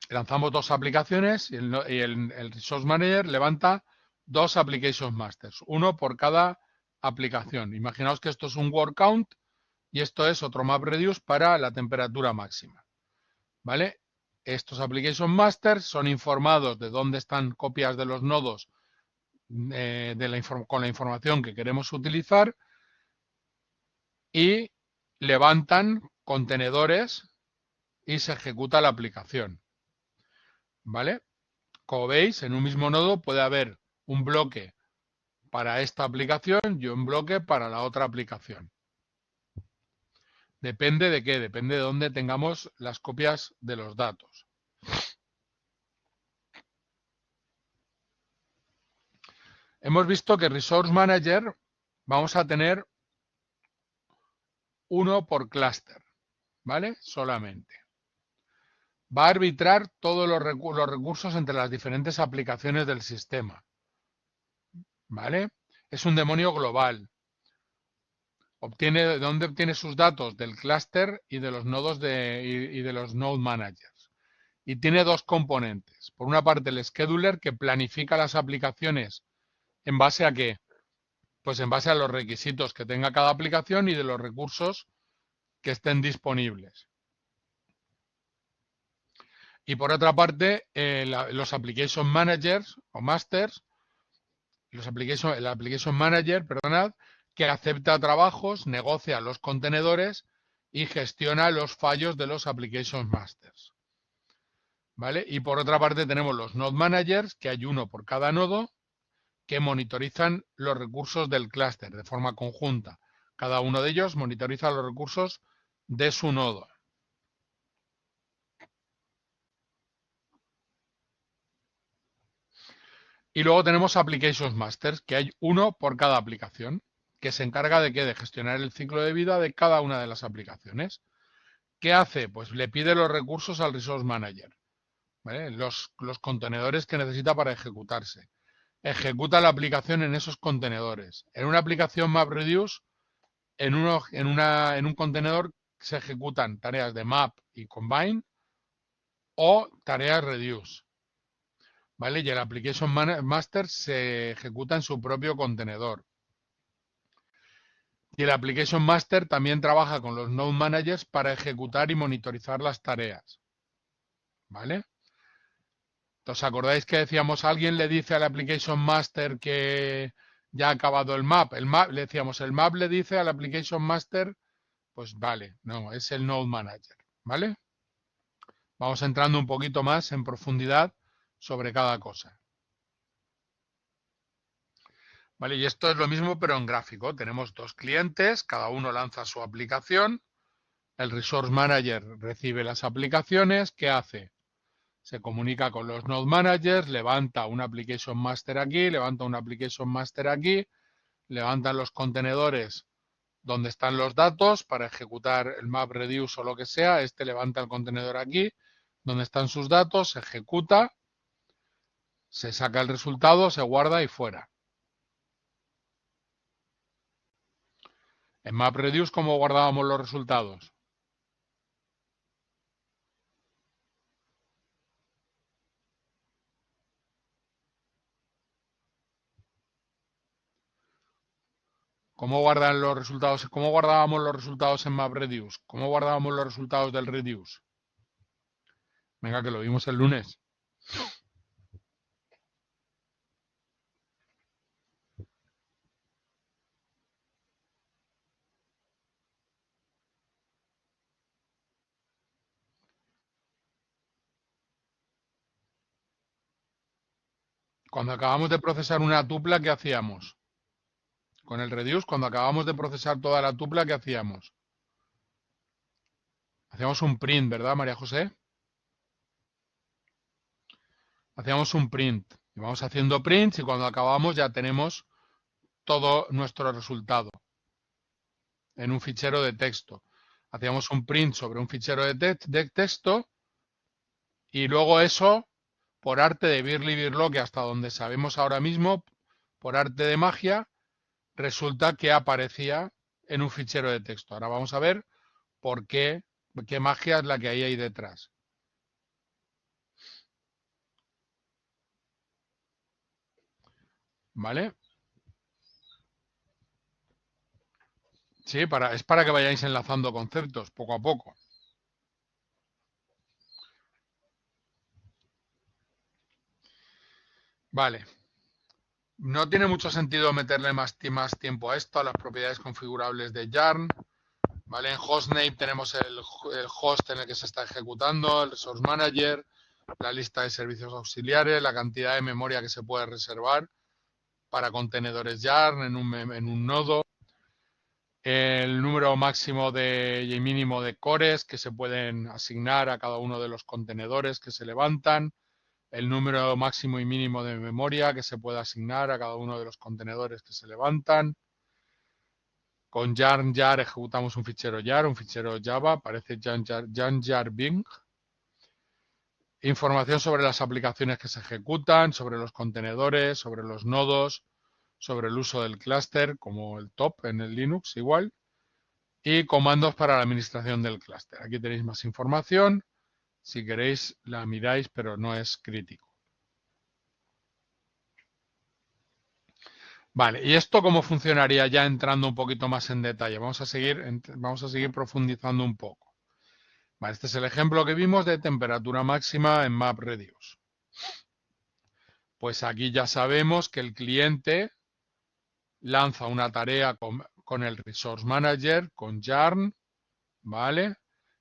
Lanzamos dos aplicaciones y el Resource Manager levanta dos Application Masters, uno por cada aplicación. Imaginaos que esto es un word count y esto es otro MapReduce para la temperatura máxima, ¿vale? Estos Application Masters son informados de dónde están copias de los nodos con la información que queremos utilizar y levantan contenedores y se ejecuta la aplicación, ¿vale? Como veis, en un mismo nodo puede haber un bloque para esta aplicación y un bloque para la otra aplicación. ¿Depende de qué? Depende de dónde tengamos las copias de los datos. Hemos visto que Resource Manager vamos a tener uno por clúster, ¿vale? Solamente. Va a arbitrar todos los recursos entre las diferentes aplicaciones del sistema, ¿vale? Es un demonio global. ¿De dónde obtiene sus datos? Del clúster y de los nodos y de los node managers. Y tiene dos componentes. Por una parte, el scheduler, que planifica las aplicaciones en base a qué? Pues en base a los requisitos que tenga cada aplicación y de los recursos que estén disponibles. Y por otra parte, los application managers o masters, el application manager, perdonad, que acepta trabajos, negocia los contenedores y gestiona los fallos de los application masters, ¿vale? Y por otra parte tenemos los node managers, que hay uno por cada nodo, que monitorizan los recursos del clúster de forma conjunta. Cada uno de ellos monitoriza los recursos de su nodo. Y luego tenemos Applications Masters, que hay uno por cada aplicación, que se encarga de qué? De gestionar el ciclo de vida de cada una de las aplicaciones. ¿Qué hace? Pues le pide los recursos al Resource Manager, ¿vale? Los contenedores que necesita para ejecutarse. Ejecuta la aplicación en esos contenedores. En una aplicación MapReduce, en un contenedor se ejecutan tareas de map y combine o tareas reduce, ¿vale? Y el Application Master se ejecuta en su propio contenedor. Y el Application Master también trabaja con los Node Managers para ejecutar y monitorizar las tareas, ¿vale? ¿Os acordáis que decíamos, alguien le dice al Application Master que ya ha acabado el map? Le decíamos, el map le dice al Application Master, pues vale, no, es el Node Manager, ¿vale? Vamos entrando un poquito más en profundidad sobre cada cosa. Vale, y esto es lo mismo pero en gráfico. Tenemos dos clientes, cada uno lanza su aplicación, el Resource Manager recibe las aplicaciones, ¿qué hace? Se comunica con los Node Managers, levanta un Application Master aquí, levanta un Application Master aquí, levanta los contenedores donde están los datos para ejecutar el MapReduce o lo que sea, este levanta el contenedor aquí, donde están sus datos, se ejecuta, se saca el resultado, se guarda y fuera. En MapReduce, ¿cómo guardábamos los resultados? ¿Cómo guardan los resultados? ¿Cómo guardábamos los resultados en MapReduce? ¿Cómo guardábamos los resultados del Reduce? Venga, que lo vimos el lunes. Cuando acabamos de procesar una tupla, ¿qué hacíamos? Con el reduce, cuando acabamos de procesar toda la tupla, ¿qué hacíamos? Hacíamos un print, ¿verdad, María José? Hacíamos un print. Y vamos haciendo prints y cuando acabamos ya tenemos todo nuestro resultado en un fichero de texto. Hacíamos un print sobre un fichero de texto y luego eso, por arte de Birli que hasta donde sabemos ahora mismo, por arte de magia, resulta que aparecía en un fichero de texto. Ahora vamos a ver por qué magia es la que hay ahí detrás. ¿Vale? Sí, es para que vayáis enlazando conceptos poco a poco. Vale. No tiene mucho sentido meterle más tiempo a esto, a las propiedades configurables de Yarn. ¿Vale? En hostname tenemos el host en el que se está ejecutando, el resource manager, la lista de servicios auxiliares, la cantidad de memoria que se puede reservar para contenedores Yarn en un nodo, el número máximo y mínimo de cores que se pueden asignar a cada uno de los contenedores que se levantan, el número máximo y mínimo de memoria que se puede asignar a cada uno de los contenedores que se levantan. Con yarn jar ejecutamos un fichero jar, un fichero Java, aparece yarn jar Bing. Información sobre las aplicaciones que se ejecutan, sobre los contenedores, sobre los nodos, sobre el uso del clúster, como el top en el Linux igual, y comandos para la administración del clúster. Aquí tenéis más información. Si queréis la miráis, pero no es crítico. Vale, ¿y esto cómo funcionaría ya entrando un poquito más en detalle? Vamos a seguir profundizando un poco. Vale, este es el ejemplo que vimos de temperatura máxima en MapReduce. Pues aquí ya sabemos que el cliente lanza una tarea con el Resource Manager, con Yarn, ¿vale?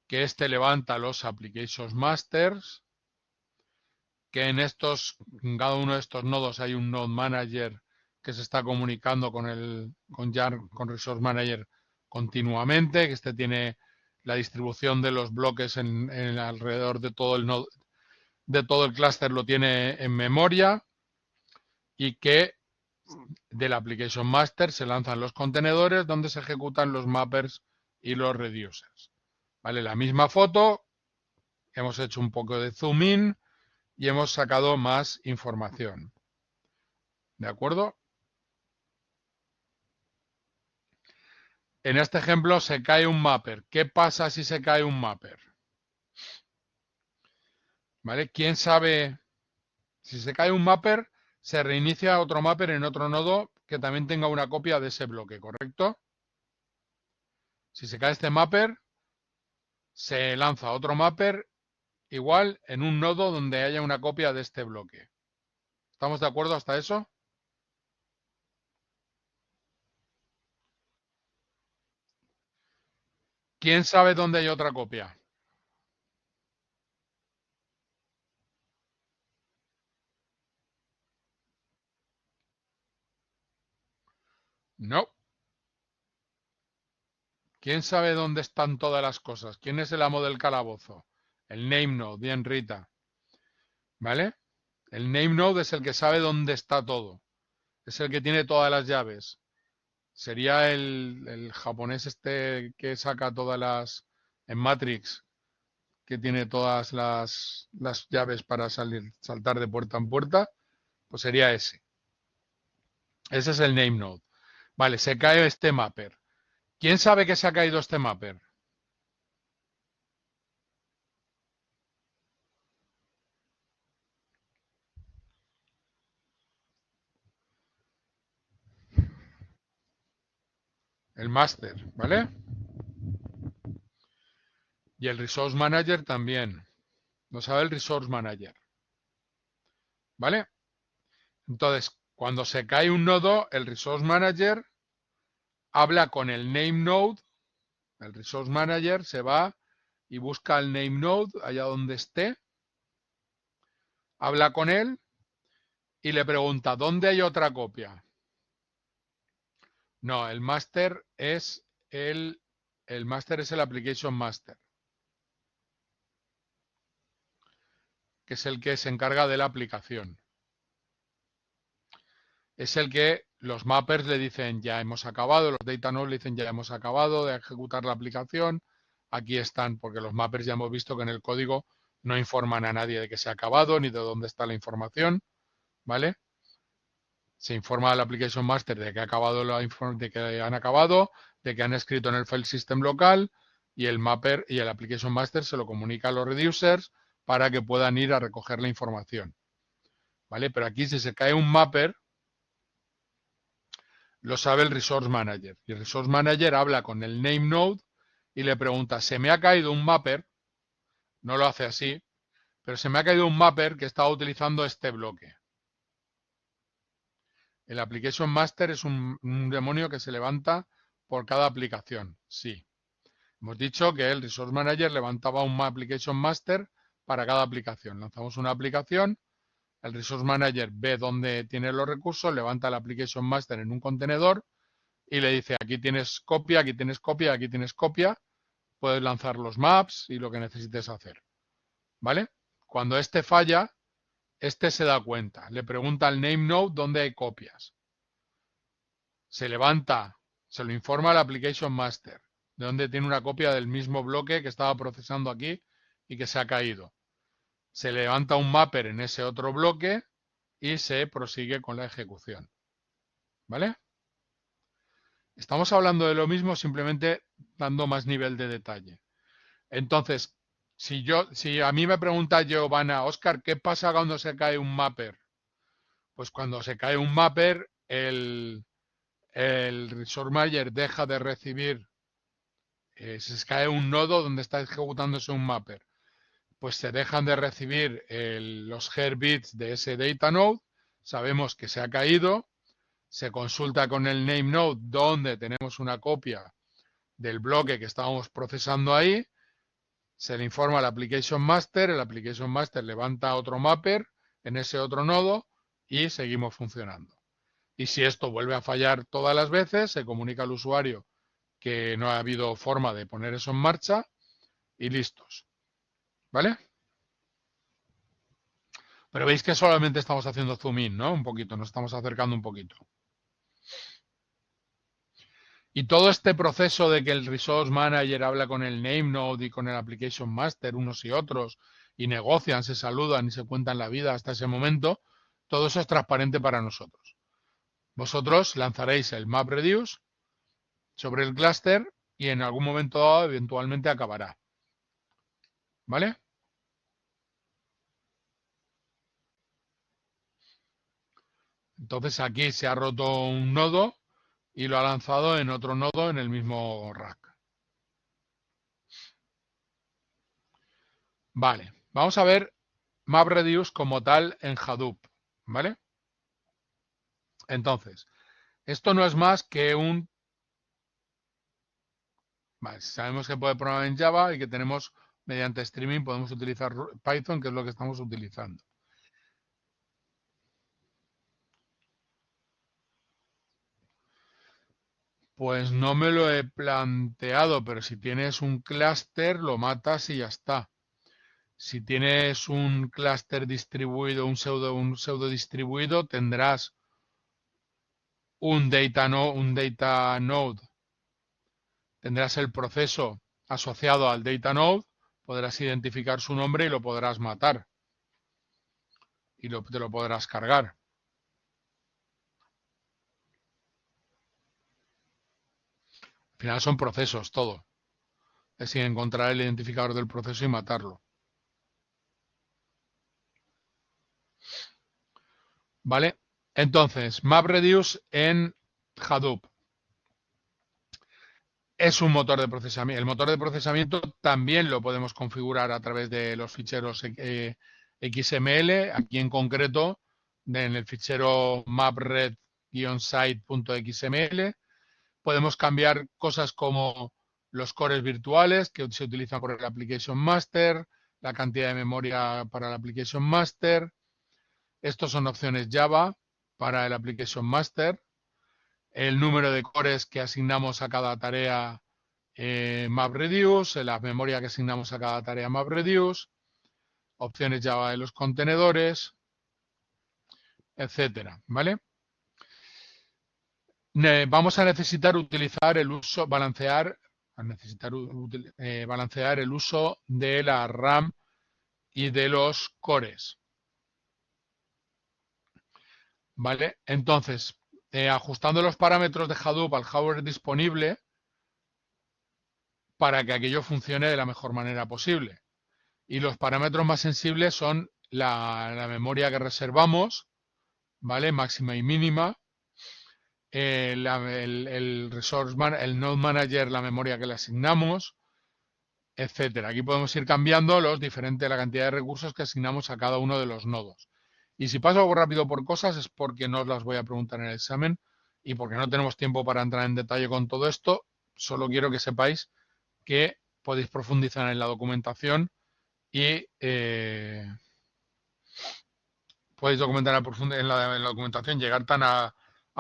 Que este levanta los Applications Masters, que en cada uno de estos nodos hay un Node Manager que se está comunicando con Yarn, con Resource Manager continuamente, que este tiene la distribución de los bloques en alrededor de todo el nodo, de todo el clúster lo tiene en memoria y que del Application Master se lanzan los contenedores donde se ejecutan los mappers y los reducers. ¿Vale? La misma foto, hemos hecho un poco de zoom in y hemos sacado más información. ¿De acuerdo? En este ejemplo se cae un mapper. ¿Qué pasa si se cae un mapper? ¿Vale? ¿Quién sabe? Si se cae un mapper, se reinicia otro mapper en otro nodo que también tenga una copia de ese bloque, ¿correcto? Si se cae este mapper, se lanza otro mapper igual en un nodo donde haya una copia de este bloque. ¿Estamos de acuerdo hasta eso? ¿Quién sabe dónde hay otra copia? No. ¿Quién sabe dónde están todas las cosas? ¿Quién es el amo del calabozo? El name node, bien Rita. ¿Vale? El name node es el que sabe dónde está todo. Es el que tiene todas las llaves. Sería el japonés este que saca todas en Matrix, que tiene todas las llaves para saltar de puerta en puerta, pues sería ese. Ese es el name node. Vale, se cae este mapper. ¿Quién sabe que se ha caído este mapper? El master, ¿vale? Y el resource manager también. Lo sabe el resource manager. ¿Vale? Entonces, cuando se cae un nodo, el resource manager habla con el name node. El resource manager se va y busca el name node allá donde esté. Habla con él y le pregunta, ¿dónde hay otra copia? No, el master es el master es el application master, que es el que se encarga de la aplicación. Es el que los mappers le dicen ya hemos acabado, los data nodes le dicen ya hemos acabado de ejecutar la aplicación. Aquí están, porque los mappers ya hemos visto que en el código no informan a nadie de que se ha acabado ni de dónde está la información, ¿vale? Se informa al application master de que ha acabado de que han acabado, de que han escrito en el file system local y el mapper y el application master se lo comunica a los reducers para que puedan ir a recoger la información, ¿vale? Pero aquí si se cae un mapper lo sabe el Resource Manager. Y el Resource Manager habla con el name node y le pregunta, se me ha caído un mapper, no lo hace así, pero se me ha caído un mapper que estaba utilizando este bloque. El Application Master es un demonio que se levanta por cada aplicación, sí. Hemos dicho que el Resource Manager levantaba un Application Master para cada aplicación. Lanzamos una aplicación, el Resource Manager ve dónde tiene los recursos, levanta el Application Master en un contenedor y le dice aquí tienes copia, aquí tienes copia, aquí tienes copia, puedes lanzar los maps y lo que necesites hacer, ¿vale? Cuando este falla, este se da cuenta, le pregunta al name node dónde hay copias, se levanta, se lo informa al application master, de dónde tiene una copia del mismo bloque que estaba procesando aquí y que se ha caído. Se levanta un mapper en ese otro bloque y se prosigue con la ejecución, ¿vale? Estamos hablando de lo mismo, simplemente dando más nivel de detalle. Entonces, si a mí me pregunta Giovanna, Oscar, ¿qué pasa cuando se cae un mapper? Pues cuando se cae un mapper, el Resource Manager deja de recibir, se cae un nodo donde está ejecutándose un mapper, pues se dejan de recibir los head bits de ese data node, sabemos que se ha caído, se consulta con el name node donde tenemos una copia del bloque que estábamos procesando ahí, se le informa al Application Master, el Application Master levanta otro mapper en ese otro nodo y seguimos funcionando. Y si esto vuelve a fallar todas las veces, se comunica al usuario que no ha habido forma de poner eso en marcha y listos. ¿Vale? Pero veis que solamente estamos haciendo zoom in, ¿no? Un poquito, nos estamos acercando un poquito. Y todo este proceso de que el Resource Manager habla con el Name Node y con el Application Master, unos y otros, y negocian, se saludan y se cuentan la vida hasta ese momento, todo eso es transparente para nosotros. Vosotros lanzaréis el MapReduce sobre el clúster y en algún momento dado eventualmente acabará. ¿Vale? Entonces aquí se ha roto un nodo y lo ha lanzado en otro nodo en el mismo rack. Vale, vamos a ver MapReduce como tal en Hadoop, ¿vale? Entonces, esto no es más que un... Vale, sabemos que puede programar en Java y que tenemos, mediante streaming, podemos utilizar Python, que es lo que estamos utilizando. Pues no me lo he planteado, pero si tienes un clúster, lo matas y ya está. Si tienes un clúster distribuido, un pseudo distribuido, tendrás un data node, tendrás el proceso asociado al data node, podrás identificar su nombre y lo podrás matar. Y te lo podrás cargar. Al final son procesos, todo. Es decir, encontrar el identificador del proceso y matarlo. ¿Vale? Entonces, MapReduce en Hadoop es un motor de procesamiento. El motor de procesamiento también lo podemos configurar a través de los ficheros XML. Aquí en concreto, en el fichero mapred-site.xml, podemos cambiar cosas como los cores virtuales que se utilizan por el Application Master, la cantidad de memoria para el Application Master, Estos son opciones Java para el Application Master. El número de cores que asignamos a cada tarea MapReduce, la memoria que asignamos a cada tarea MapReduce, opciones Java de los contenedores, etcétera, ¿vale? Vamos a necesitar utilizar el uso, balancear el uso de la RAM y de los cores, ¿vale? Entonces, ajustando los parámetros de Hadoop al hardware disponible para que aquello funcione de la mejor manera posible. Y los parámetros más sensibles son la memoria que reservamos, ¿vale? Máxima y mínima. El Node Manager, la memoria que le asignamos, etcétera. Aquí podemos ir cambiando la cantidad de recursos que asignamos a cada uno de los nodos. Y si paso algo rápido por cosas es porque no os las voy a preguntar en el examen y porque no tenemos tiempo para entrar en detalle con todo esto. Solo quiero que sepáis que podéis profundizar en la documentación y podéis documentar en la documentación, llegar tan a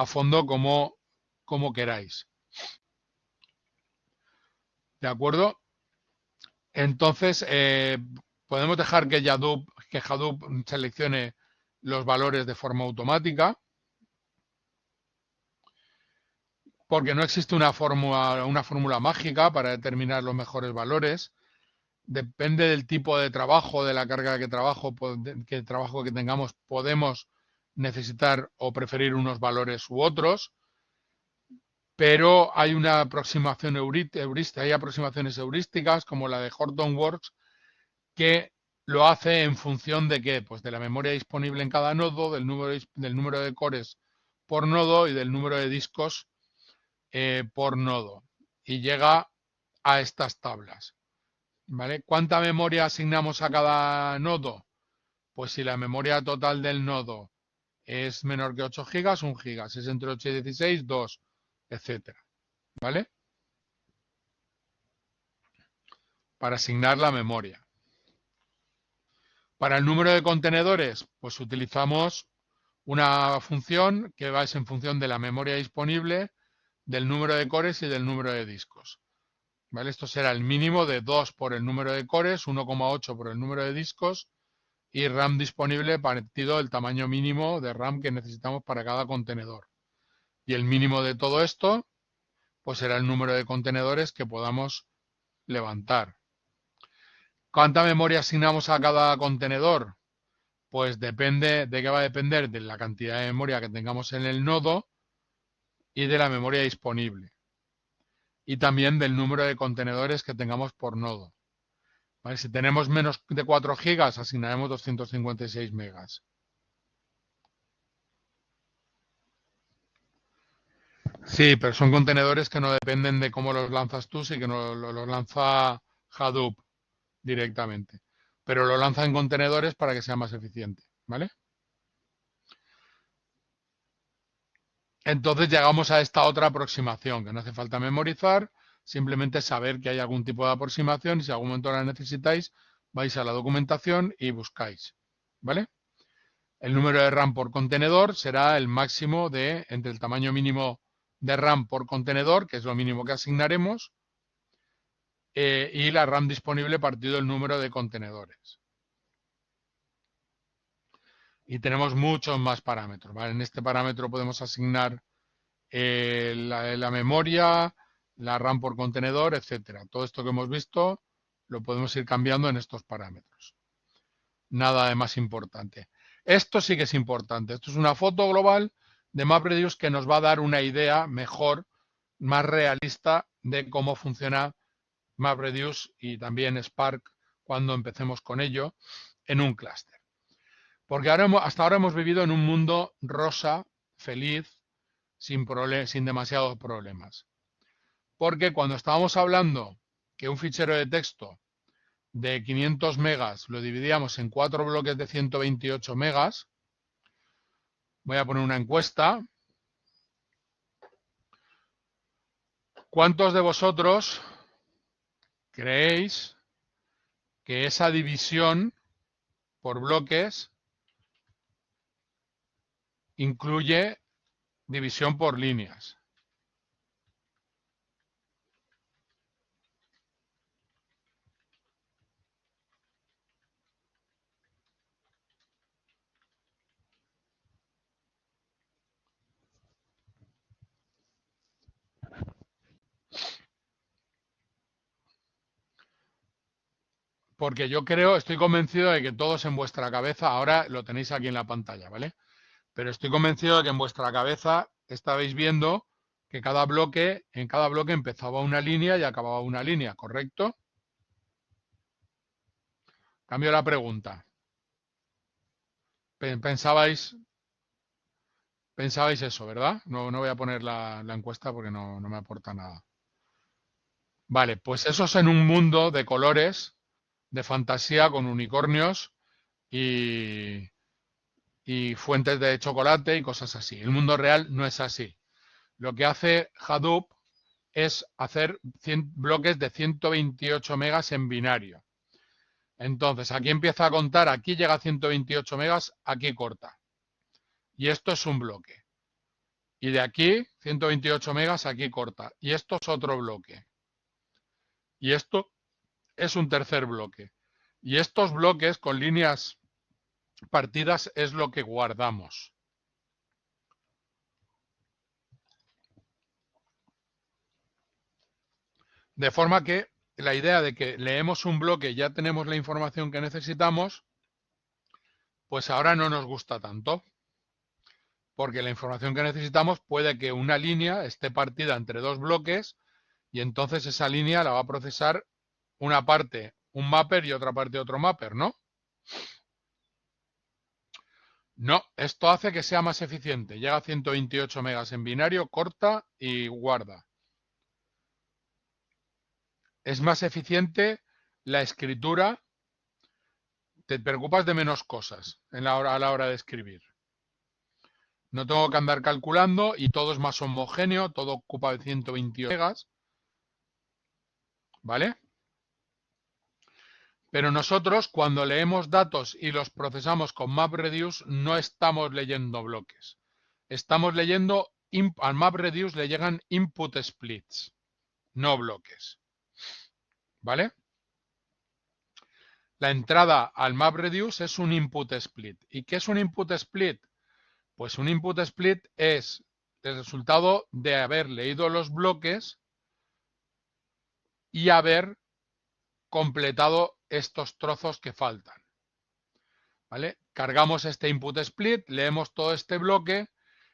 fondo como queráis. ¿De acuerdo? Entonces, podemos dejar que Hadoop seleccione los valores de forma automática, porque no existe una fórmula mágica para determinar los mejores valores. Depende del tipo de trabajo, de la carga de trabajo que tengamos, podemos necesitar o preferir unos valores u otros, pero hay una aproximación hay aproximaciones heurísticas como la de Hortonworks que lo hace en función de qué, pues de la memoria disponible en cada nodo, del número de cores por nodo y del número de discos por nodo. Y llega a estas tablas. ¿Vale? ¿Cuánta memoria asignamos a cada nodo? Pues si la memoria total del nodo es menor que 8 gigas, 1 giga. Si es entre 8 y 16, 2, etcétera. ¿Vale? Para asignar la memoria. Para el número de contenedores, pues utilizamos una función que va en función de la memoria disponible, del número de cores y del número de discos. ¿Vale? Esto será el mínimo de 2 por el número de cores, 1,8 por el número de discos y RAM disponible partido del tamaño mínimo de RAM que necesitamos para cada contenedor. Y el mínimo de todo esto, pues será el número de contenedores que podamos levantar. ¿Cuánta memoria asignamos a cada contenedor? Pues depende de qué va a depender de la cantidad de memoria que tengamos en el nodo y de la memoria disponible. Y también del número de contenedores que tengamos por nodo. ¿Vale? Si tenemos menos de 4 gigas, asignaremos 256 megas. Sí, pero son contenedores que no dependen de cómo los lanzas tú, sí que no los lanza Hadoop directamente. Pero lo lanza en contenedores para que sea más eficiente, ¿vale? Entonces llegamos a esta otra aproximación, que no hace falta memorizar, simplemente saber que hay algún tipo de aproximación y si algún momento la necesitáis, vais a la documentación y buscáis, ¿vale? El número de RAM por contenedor será el máximo entre el tamaño mínimo de RAM por contenedor, que es lo mínimo que asignaremos, y la RAM disponible partido del número de contenedores. Y tenemos muchos más parámetros, ¿vale? En este parámetro podemos asignar la memoria, la RAM por contenedor, etcétera. Todo esto que hemos visto lo podemos ir cambiando en estos parámetros. Nada de más importante. Esto sí que es importante. Esto es una foto global de MapReduce que nos va a dar una idea mejor, más realista de cómo funciona MapReduce y también Spark cuando empecemos con ello en un clúster. Porque hasta ahora hemos vivido en un mundo rosa, feliz, sin demasiados problemas. Porque cuando estábamos hablando que un fichero de texto de 500 megas lo dividíamos en 4 bloques de 128 megas, voy a poner una encuesta. ¿Cuántos de vosotros creéis que esa división por bloques incluye división por líneas. Porque yo creo, estoy convencido de que todos en vuestra cabeza, ahora lo tenéis aquí en la pantalla, ¿vale? Pero estoy convencido de que en vuestra cabeza estabais viendo que cada bloque, en cada bloque empezaba una línea y acababa una línea, ¿correcto? Cambio la pregunta. Pensabais eso, ¿verdad? No voy a poner la encuesta porque no me aporta nada. Vale, pues eso es en un mundo de colores, de fantasía, con unicornios y fuentes de chocolate y cosas así. El mundo real no es así. Lo que hace Hadoop es hacer bloques de 128 megas en binario. Entonces, aquí empieza a contar, aquí llega a 128 megas, aquí corta. Y esto es un bloque. Y de aquí, 128 megas, aquí corta. Y esto es otro bloque. Y esto es un tercer bloque. Y estos bloques con líneas partidas es lo que guardamos. De forma que la idea de que leemos un bloque y ya tenemos la información que necesitamos, pues ahora no nos gusta tanto. Porque la información que necesitamos puede que una línea esté partida entre dos bloques y entonces esa línea la va a procesar una parte un mapper y otra parte otro mapper, ¿no? No, esto hace que sea más eficiente. Llega a 128 megas en binario, corta y guarda. Es más eficiente la escritura. Te preocupas de menos cosas a la hora de escribir. No tengo que andar calculando y todo es más homogéneo, todo ocupa 128 megas. ¿Vale? Pero nosotros cuando leemos datos y los procesamos con MapReduce no estamos leyendo bloques. Estamos leyendo, al MapReduce le llegan input splits, no bloques. ¿Vale? La entrada al MapReduce es un input split. ¿Y qué es un input split? Pues un input split es el resultado de haber leído los bloques y haber completado estos trozos que faltan. ¿Vale? Cargamos este input split, leemos todo este bloque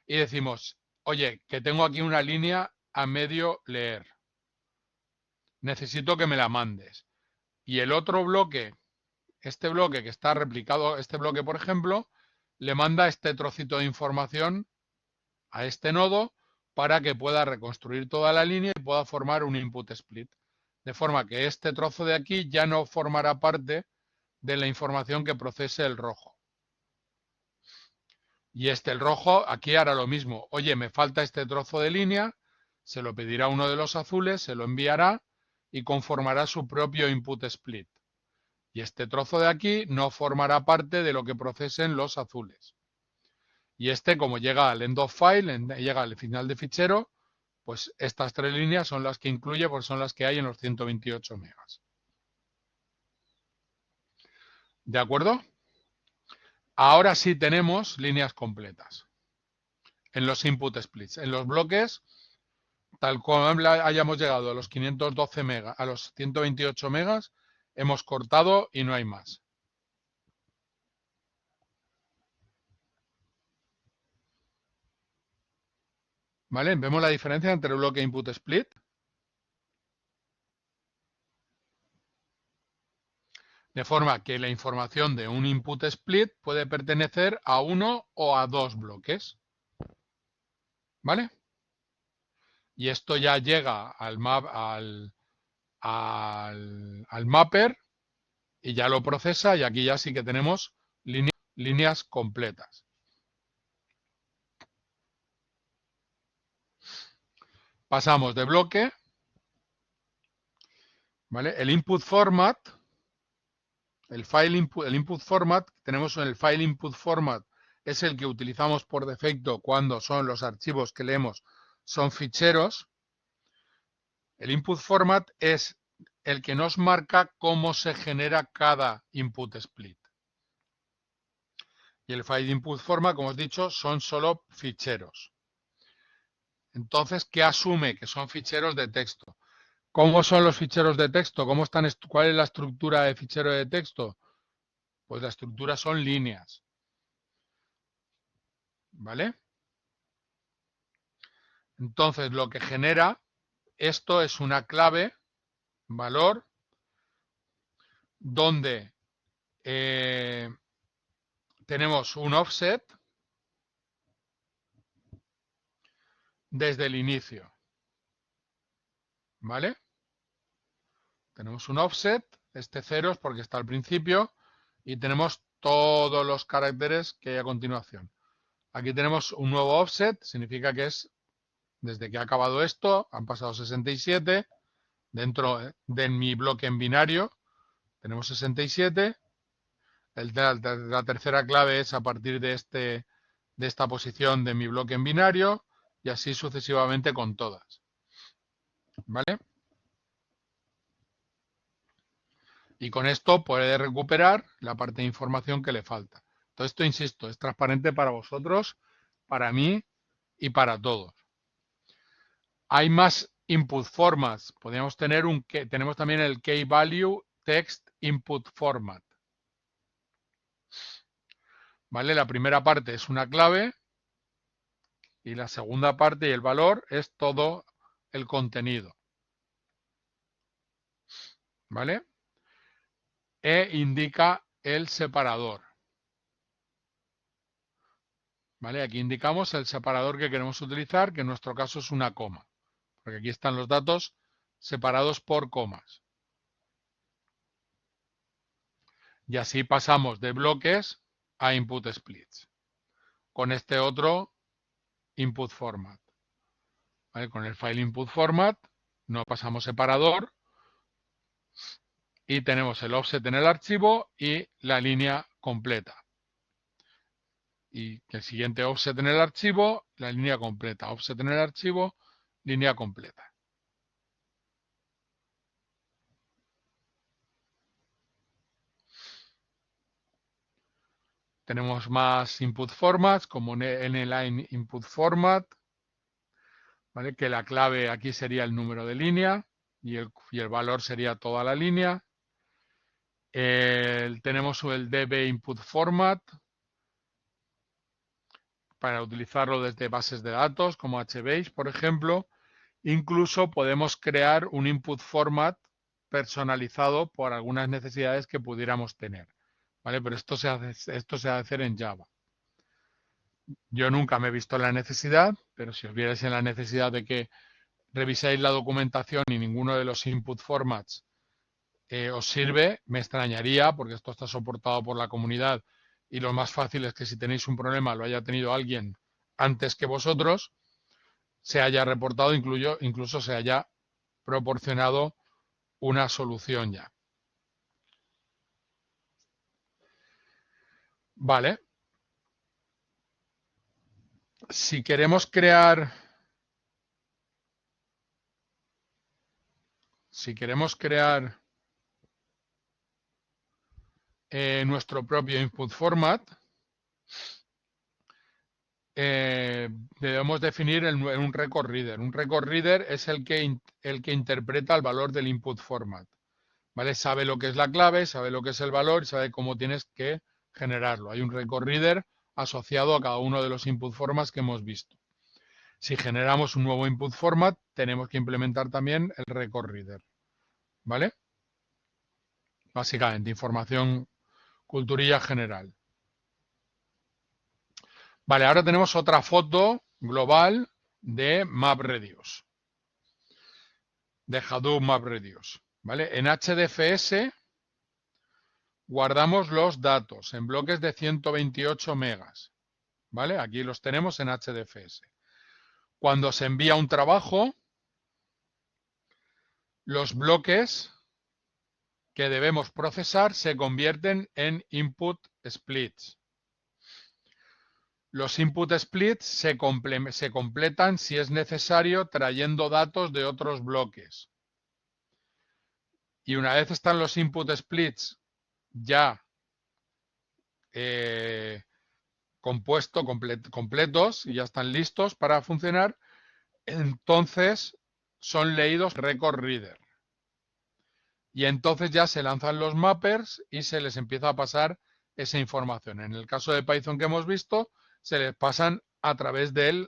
y decimos, oye, que tengo aquí una línea a medio leer. Necesito que me la mandes. Y el otro bloque, este bloque que está replicado, este bloque, por ejemplo, le manda este trocito de información a este nodo para que pueda reconstruir toda la línea y pueda formar un input split. De forma que este trozo de aquí ya no formará parte de la información que procese el rojo. Y el rojo, aquí hará lo mismo. Oye, me falta este trozo de línea, se lo pedirá a uno de los azules, se lo enviará y conformará su propio input split. Y este trozo de aquí no formará parte de lo que procesen los azules. Y como llega al end of file, llega al final de fichero, pues estas tres líneas son las que incluye, pues son las que hay en los 128 megas. ¿De acuerdo? Ahora sí tenemos líneas completas en los input splits. En los bloques, tal como hayamos llegado a los 512 megas, a los 128 megas, hemos cortado y no hay más. ¿Vale? ¿Vemos la diferencia entre el bloque input split? De forma que la información de un input split puede pertenecer a uno o a dos bloques. ¿Vale? Y esto ya llega al mapper y ya lo procesa y aquí ya sí que tenemos líneas completas. Pasamos de bloque, ¿vale? El input format, el input format, tenemos en el file input format es el que utilizamos por defecto cuando son los archivos que leemos, son ficheros. El input format es el que nos marca cómo se genera cada input split. Y el file input format, como os he dicho, son solo ficheros. Entonces, ¿qué asume? Que son ficheros de texto. ¿Cómo son los ficheros de texto? ¿Cuál es la estructura de fichero de texto? Pues la estructura son líneas. ¿Vale? Entonces, lo que genera esto es una clave, valor, donde tenemos un offset desde el inicio. ¿Vale? Tenemos un offset, este 0 es porque está al principio, y tenemos todos los caracteres que hay a continuación. Aquí tenemos un nuevo offset, significa que es desde que ha acabado esto, han pasado 67, dentro de mi bloque en binario tenemos 67, la tercera clave es a partir de esta posición de mi bloque en binario, y así sucesivamente con todas. ¿Vale? Y con esto puede recuperar la parte de información que le falta. Todo esto, insisto, es transparente para vosotros, para mí y para todos. Hay más input formats. Podríamos tener tenemos también el Key Value Text Input Format. ¿Vale? La primera parte es una clave y la segunda parte y el valor es todo el contenido. ¿Vale? E indica el separador. ¿Vale? Aquí indicamos el separador que queremos utilizar, que en nuestro caso es una coma, porque aquí están los datos separados por comas. Y así pasamos de bloques a input splits con este otro input format. ¿Vale? Con el file input format no pasamos separador y tenemos el offset en el archivo y la línea completa. Y el siguiente offset en el archivo, la línea completa. Offset en el archivo, línea completa. Tenemos más input formats, como nline input format, ¿vale? Que la clave aquí sería el número de línea y el valor sería toda la línea. Tenemos el db input format para utilizarlo desde bases de datos como HBase, por ejemplo. Incluso podemos crear un input format personalizado por algunas necesidades que pudiéramos tener. ¿Vale? Pero esto se ha de hacer en Java. Yo nunca me he visto la necesidad, pero si os vierais en la necesidad de que revisáis la documentación y ninguno de los input formats os sirve, me extrañaría porque esto está soportado por la comunidad y lo más fácil es que si tenéis un problema lo haya tenido alguien antes que vosotros, se haya reportado, incluso se haya proporcionado una solución ya. Vale. Si queremos crear nuestro propio input format, debemos definir un record reader. Un record reader es el que interpreta el valor del input format. ¿Vale? Sabe lo que es la clave, sabe lo que es el valor y sabe cómo tienes que generarlo. Hay un record reader asociado a cada uno de los input formats que hemos visto. Si generamos un nuevo input format, tenemos que implementar también el record reader. ¿Vale? Básicamente, información, culturilla general. Vale, ahora tenemos otra foto global de MapReduce, de Hadoop MapReduce. ¿Vale? En HDFS guardamos los datos en bloques de 128 megas. ¿Vale? Aquí los tenemos en HDFS. Cuando se envía un trabajo, los bloques que debemos procesar se convierten en input splits. los input splits se completan si es necesario trayendo datos de otros bloques. Y una vez están los input splits ya completos y ya están listos para funcionar, entonces son leídos record reader. Y entonces ya se lanzan los mappers y se les empieza a pasar esa información. En el caso de Python que hemos visto, se les pasan a través de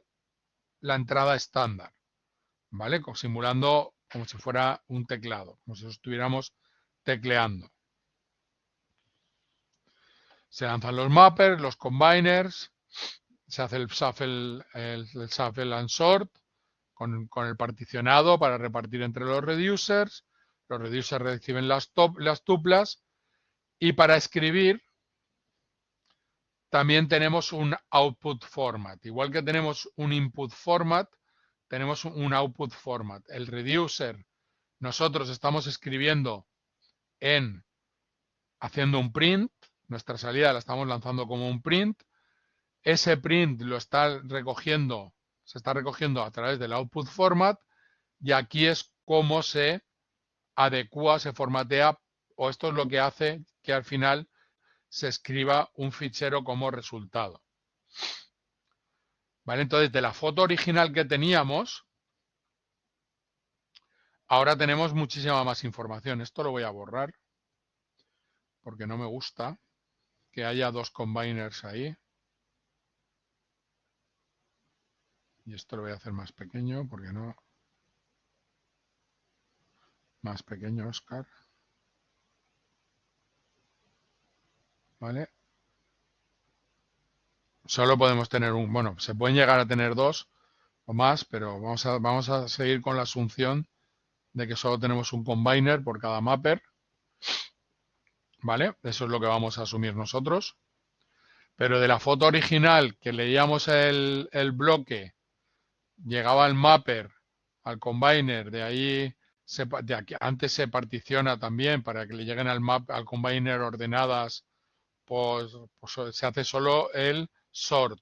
la entrada estándar, ¿vale? Simulando como si fuera un teclado, como si estuviéramos tecleando. Se lanzan los mappers, los combiners, se hace el shuffle, el shuffle and sort con el particionado para repartir entre los reducers reciben las tuplas y para escribir también tenemos un output format. Igual que tenemos un input format, tenemos un output format. El reducer, nosotros estamos escribiendo haciendo un print, nuestra salida la estamos lanzando como un print. Ese print lo está recogiendo, se está recogiendo a través del output format y aquí es cómo se adecua, se formatea, o esto es lo que hace que al final se escriba un fichero como resultado. ¿Vale? Entonces, de la foto original que teníamos, ahora tenemos muchísima más información. Esto lo voy a borrar porque no me gusta que haya dos combiners ahí. Y esto lo voy a hacer más pequeño porque no. Más pequeño, Oscar. ¿Vale? Solo podemos tener un, bueno, se pueden llegar a tener dos o más, pero vamos a seguir con la asunción de que solo tenemos un combiner por cada mapper. ¿Vale? Eso es lo que vamos a asumir nosotros. Pero de la foto original que leíamos el bloque, llegaba el mapper al combiner, de ahí antes se particiona también para que le lleguen al combiner ordenadas, pues se hace solo el sort.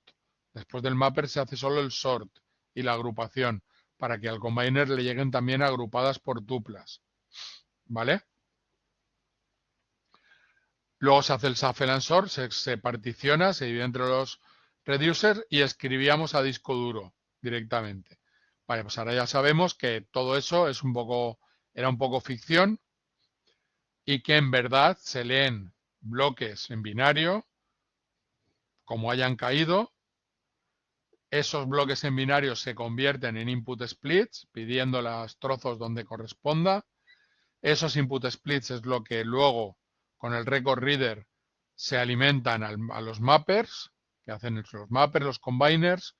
Después del mapper se hace solo el sort y la agrupación para que al combiner le lleguen también agrupadas por tuplas. ¿Vale? Luego se hace el shuffle and sort, se particiona, se divide entre los reducers y escribíamos a disco duro directamente. Vale, pues ahora ya sabemos que todo eso era un poco ficción y que en verdad se leen bloques en binario como hayan caído. Esos bloques en binario se convierten en input splits pidiendo los trozos donde corresponda. Esos input splits es lo que luego con el record reader se alimentan a los mappers, que hacen los mappers, los combiners,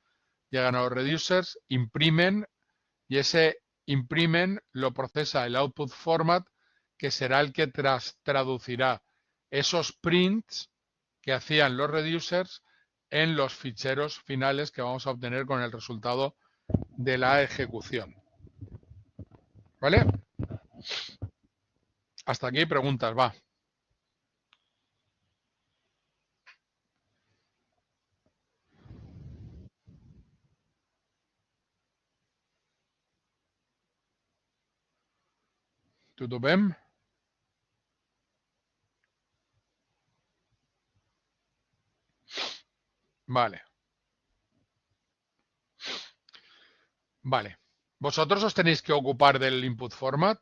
llegan a los reducers, imprimen y ese imprimen lo procesa el output format, que será el que traducirá esos prints que hacían los reducers en los ficheros finales que vamos a obtener con el resultado de la ejecución. ¿Vale? Hasta aquí preguntas, va. ¿Todo bien? Vale. Vale. Vosotros os tenéis que ocupar del input format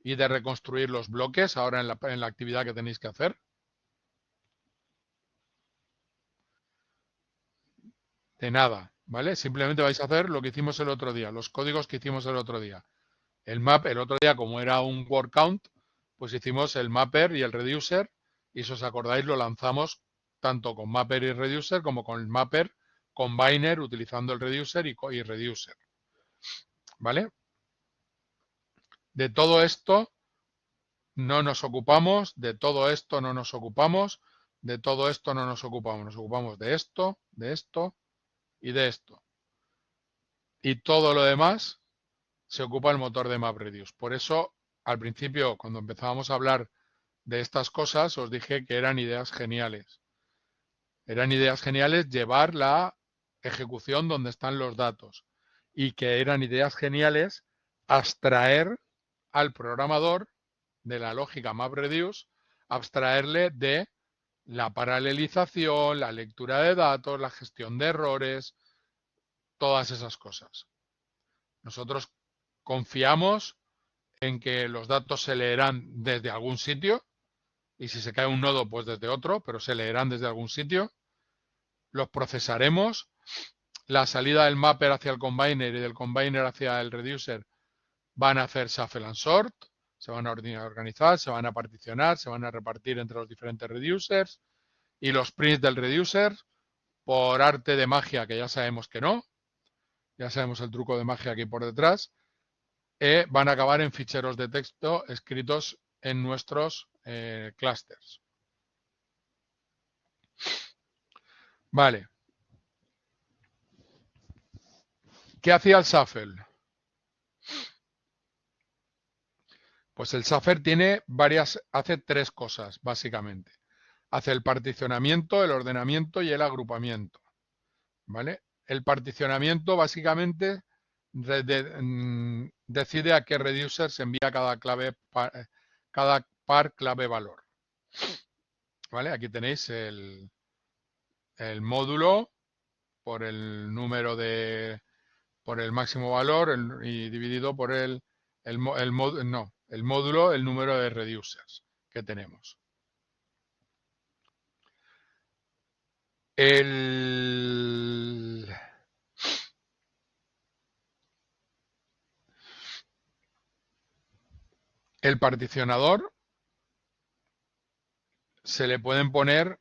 y de reconstruir los bloques ahora en la actividad que tenéis que hacer. De nada, ¿vale? Simplemente vais a hacer lo que hicimos el otro día, los códigos que hicimos el otro día. El map, el otro día, como era un word count, pues hicimos el mapper y el reducer, y si os acordáis lo lanzamos tanto con mapper y reducer como con el mapper combiner utilizando el reducer y reducer. ¿Vale? De todo esto no nos ocupamos, de todo esto no nos ocupamos, de todo esto no nos ocupamos. Nos ocupamos de esto y de esto. Y todo lo demás se ocupa el motor de MapReduce. Por eso, al principio, cuando empezábamos a hablar de estas cosas, os dije que eran ideas geniales. Eran ideas geniales llevar la ejecución donde están los datos y que eran ideas geniales abstraer al programador de la lógica MapReduce, abstraerle de la paralelización, la lectura de datos, la gestión de errores, todas esas cosas. Nosotros confiamos en que los datos se leerán desde algún sitio y si se cae un nodo, pues desde otro, pero se leerán desde algún sitio. Los procesaremos. La salida del mapper hacia el combiner y del combiner hacia el reducer van a hacer shuffle and sort, se van a organizar, se van a particionar, se van a repartir entre los diferentes reducers y los prints del reducer, por arte de magia, que ya sabemos que no, ya sabemos el truco de magia aquí por detrás, van a acabar en ficheros de texto escritos en nuestros clusters. Vale. ¿Qué hacía el shuffle? Pues el shuffle hace tres cosas, básicamente. Hace el particionamiento, el ordenamiento y el agrupamiento. ¿Vale? El particionamiento, básicamente, decide a qué reducer se envía cada par clave valor. ¿Vale? Aquí tenéis el módulo por el número por el máximo valor y dividido por el módulo, el número de reducers que tenemos. El particionador se le pueden poner,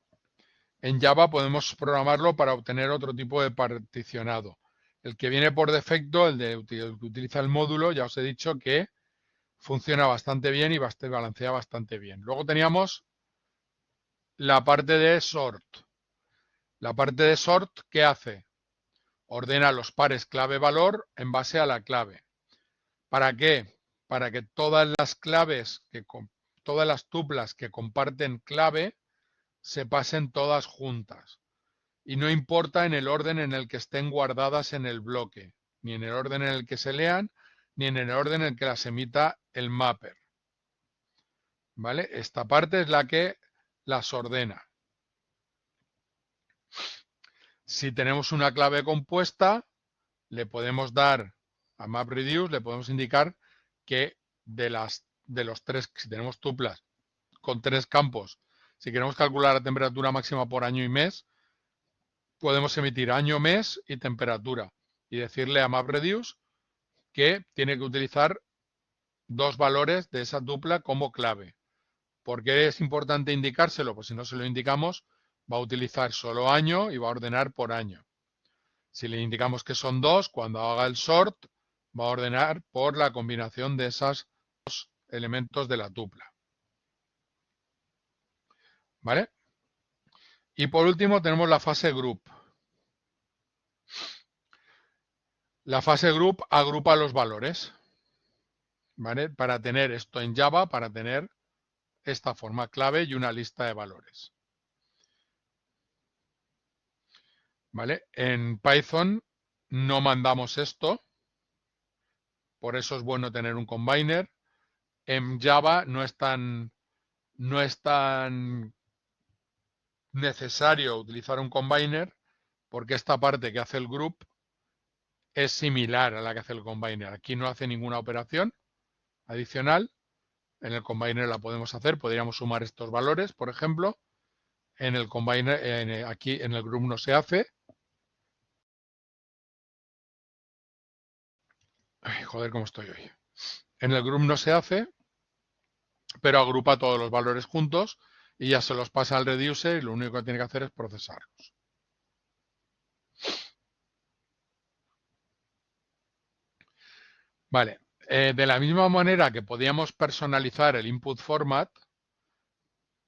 en Java podemos programarlo para obtener otro tipo de particionado. El que viene por defecto, el que utiliza el módulo, ya os he dicho que funciona bastante bien y balancea bastante bien. Luego teníamos la parte de sort. La parte de sort, ¿qué hace? Ordena los pares clave-valor en base a la clave. ¿Para qué? Para que todas las todas las tuplas que comparten clave se pasen todas juntas. Y no importa en el orden en el que estén guardadas en el bloque, ni en el orden en el que se lean, ni en el orden en el que las emita el mapper. ¿Vale? Esta parte es la que las ordena. Si tenemos una clave compuesta, le podemos dar a MapReduce, le podemos indicar que de los tres, si tenemos tuplas con tres campos, si queremos calcular la temperatura máxima por año y mes, podemos emitir año, mes y temperatura y decirle a MapReduce que tiene que utilizar dos valores de esa tupla como clave. ¿Por qué es importante indicárselo? Pues si no se lo indicamos, va a utilizar solo año y va a ordenar por año. Si le indicamos que son dos, cuando haga el sort, va a ordenar por la combinación de esos dos elementos de la tupla. ¿Vale? Y por último tenemos la fase group. La fase group agrupa los valores. ¿Vale? Para tener esto en Java, para tener esta forma clave y una lista de valores. ¿Vale? En Python no mandamos esto, por eso es bueno tener un combiner. En Java no es tan necesario utilizar un combiner porque esta parte que hace el group es similar a la que hace el combiner. Aquí no hace ninguna operación adicional. En el combiner la podemos hacer, podríamos sumar estos valores, por ejemplo. En el combiner, aquí en el group no se hace. Ay, joder, cómo estoy hoy. En el group no se hace, pero agrupa todos los valores juntos y ya se los pasa al reducer y lo único que tiene que hacer es procesarlos. Vale, de la misma manera que podíamos personalizar el input format,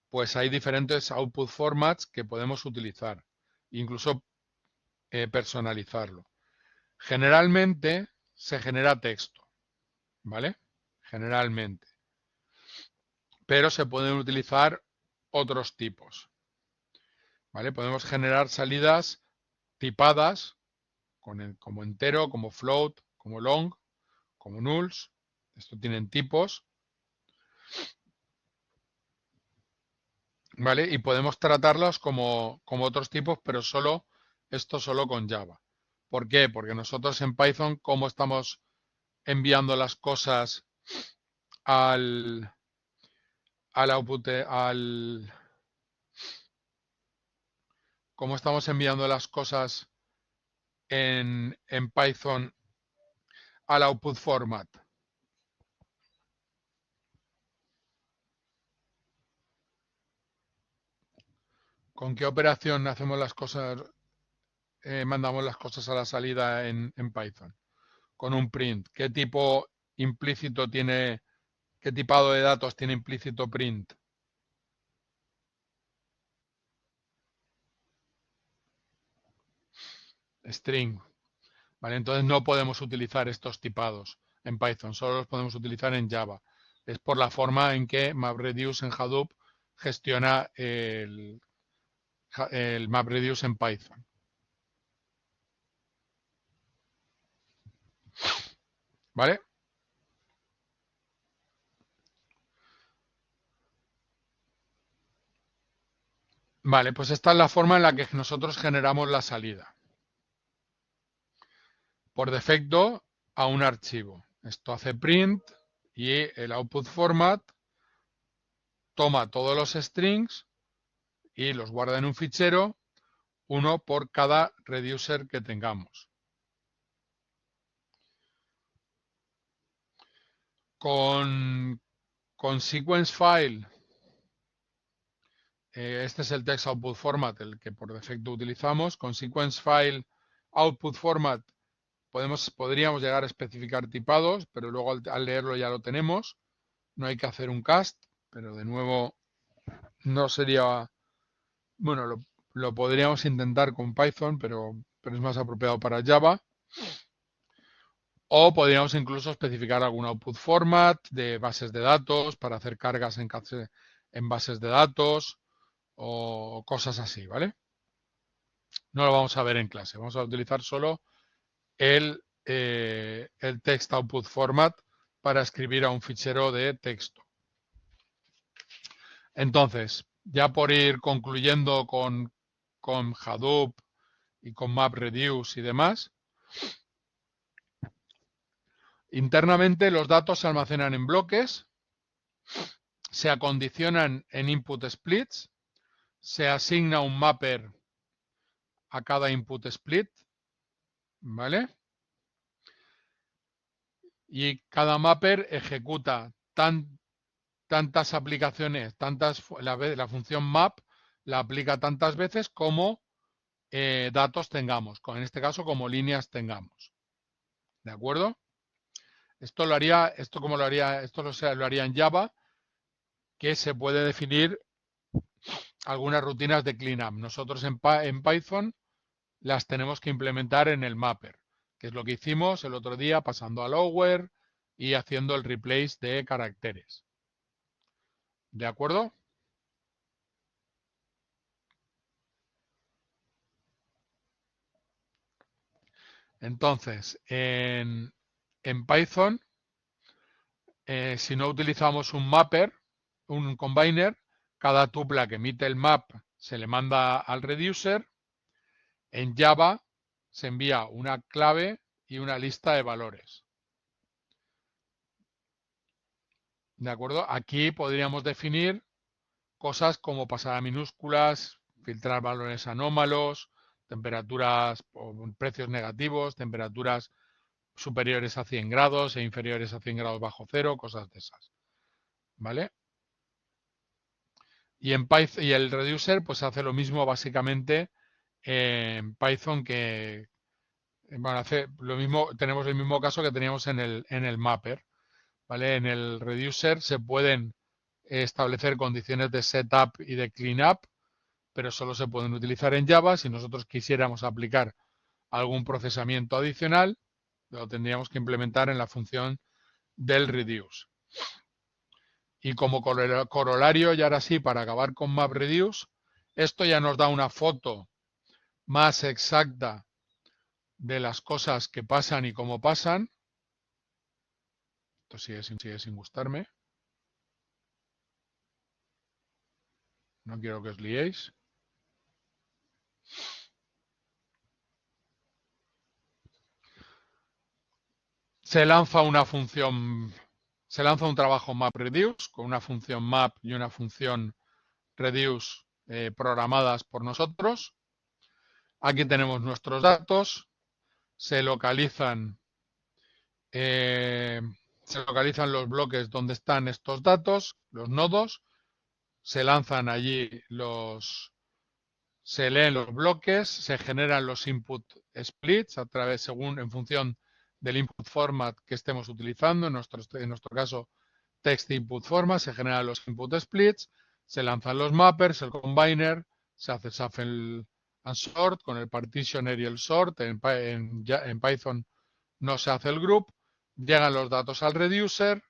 pues hay diferentes output formats que podemos utilizar, incluso personalizarlo. Generalmente se genera texto, ¿vale? Generalmente. Pero se pueden utilizar otros tipos, ¿vale? Podemos generar salidas tipadas como entero, como float, como long, como nulls. Esto tienen tipos. ¿Vale? Y podemos tratarlos como otros tipos, pero esto solo con Java. ¿Por qué? Porque nosotros en Python, ¿cómo estamos enviando las cosas al output, cómo estamos enviando las cosas en Python al output format? ¿Con qué operación hacemos las cosas, mandamos las cosas a la salida en Python? Con un print. ¿Qué tipo implícito tiene, qué tipado de datos tiene implícito print? String. ¿Vale? Entonces no podemos utilizar estos tipados en Python, solo los podemos utilizar en Java. Es por la forma en que MapReduce en Hadoop gestiona el MapReduce en Python. ¿Vale? Vale, pues esta es la forma en la que nosotros generamos la salida. Por defecto a un archivo. Esto hace print y el output format toma todos los strings y los guarda en un fichero, uno por cada reducer que tengamos. Con sequence file, este es el text output format, el que por defecto utilizamos. Con sequence file output format podríamos llegar a especificar tipados, pero luego al leerlo ya lo tenemos. No hay que hacer un cast, pero de nuevo no sería... Bueno, lo podríamos intentar con Python, pero es más apropiado para Java. O podríamos incluso especificar algún output format de bases de datos para hacer cargas en bases de datos o cosas así, ¿vale? No lo vamos a ver en clase. Vamos a utilizar solo el text output format para escribir a un fichero de texto. Entonces, ya por ir concluyendo con Hadoop y con MapReduce y demás, internamente los datos se almacenan en bloques, se acondicionan en input splits, se asigna un mapper a cada input split, ¿vale? Y cada mapper ejecuta tantas aplicaciones, la función map la aplica tantas veces como datos tengamos, en este caso como líneas tengamos. ¿De acuerdo? Esto lo haría en Java, que se puede definir algunas rutinas de cleanup. Nosotros en Python las tenemos que implementar en el mapper, que es lo que hicimos el otro día pasando a lower y haciendo el replace de caracteres. ¿De acuerdo? Entonces, en Python, si no utilizamos un mapper, un combiner, cada tupla que emite el map se le manda al reducer. En Java se envía una clave y una lista de valores. ¿De acuerdo? Aquí podríamos definir cosas como pasar a minúsculas, filtrar valores anómalos, temperaturas o precios negativos, temperaturas superiores a 100 grados e inferiores a 100 grados bajo cero, cosas de esas. ¿Vale? Y en Python, y el reducer pues hace lo mismo básicamente en Python que bueno, hace lo mismo, tenemos el mismo caso que teníamos en el mapper. ¿Vale? En el reducer se pueden establecer condiciones de setup y de cleanup, pero solo se pueden utilizar en Java. Si nosotros quisiéramos aplicar algún procesamiento adicional, lo tendríamos que implementar en la función del reduce. Y como corolario, y ahora sí, para acabar con MapReduce, esto ya nos da una foto más exacta de las cosas que pasan y cómo pasan. Esto sigue sin gustarme. No quiero que os liéis. Se lanza una función, se lanza un trabajo MapReduce con una función map y una función reduce programadas por nosotros. Aquí tenemos nuestros datos. Se localizan los bloques donde están estos datos, los nodos. Se lanzan allí se leen los bloques, se generan los input splits en función del input format que estemos utilizando. En nuestro caso, text input format, se generan los input splits, se lanzan los mappers, el combiner, se hace shuffle and sort con el partitioner y el sort. En Python no se hace el group. Llegan los datos al reducer.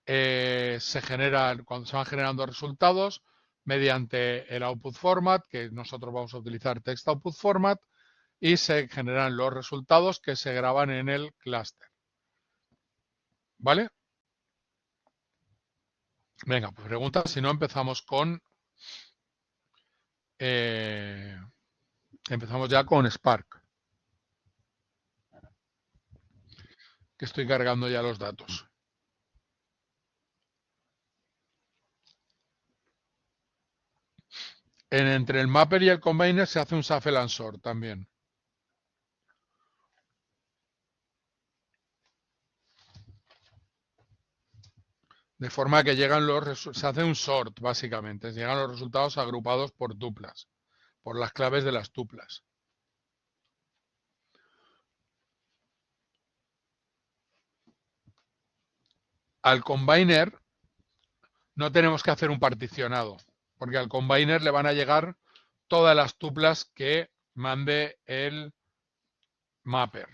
Cuando se van generando resultados mediante el output format, que nosotros vamos a utilizar text output format, y se generan los resultados que se graban en el clúster. ¿Vale? Venga, pues pregunta, si no empezamos empezamos ya con Spark, que estoy cargando ya los datos. Entre el mapper y el combiner se hace un shuffle and sort también. De forma que se hace un sort, básicamente. Llegan los resultados agrupados por tuplas, por las claves de las tuplas. Al combiner no tenemos que hacer un particionado, porque al combiner le van a llegar todas las tuplas que mande el mapper.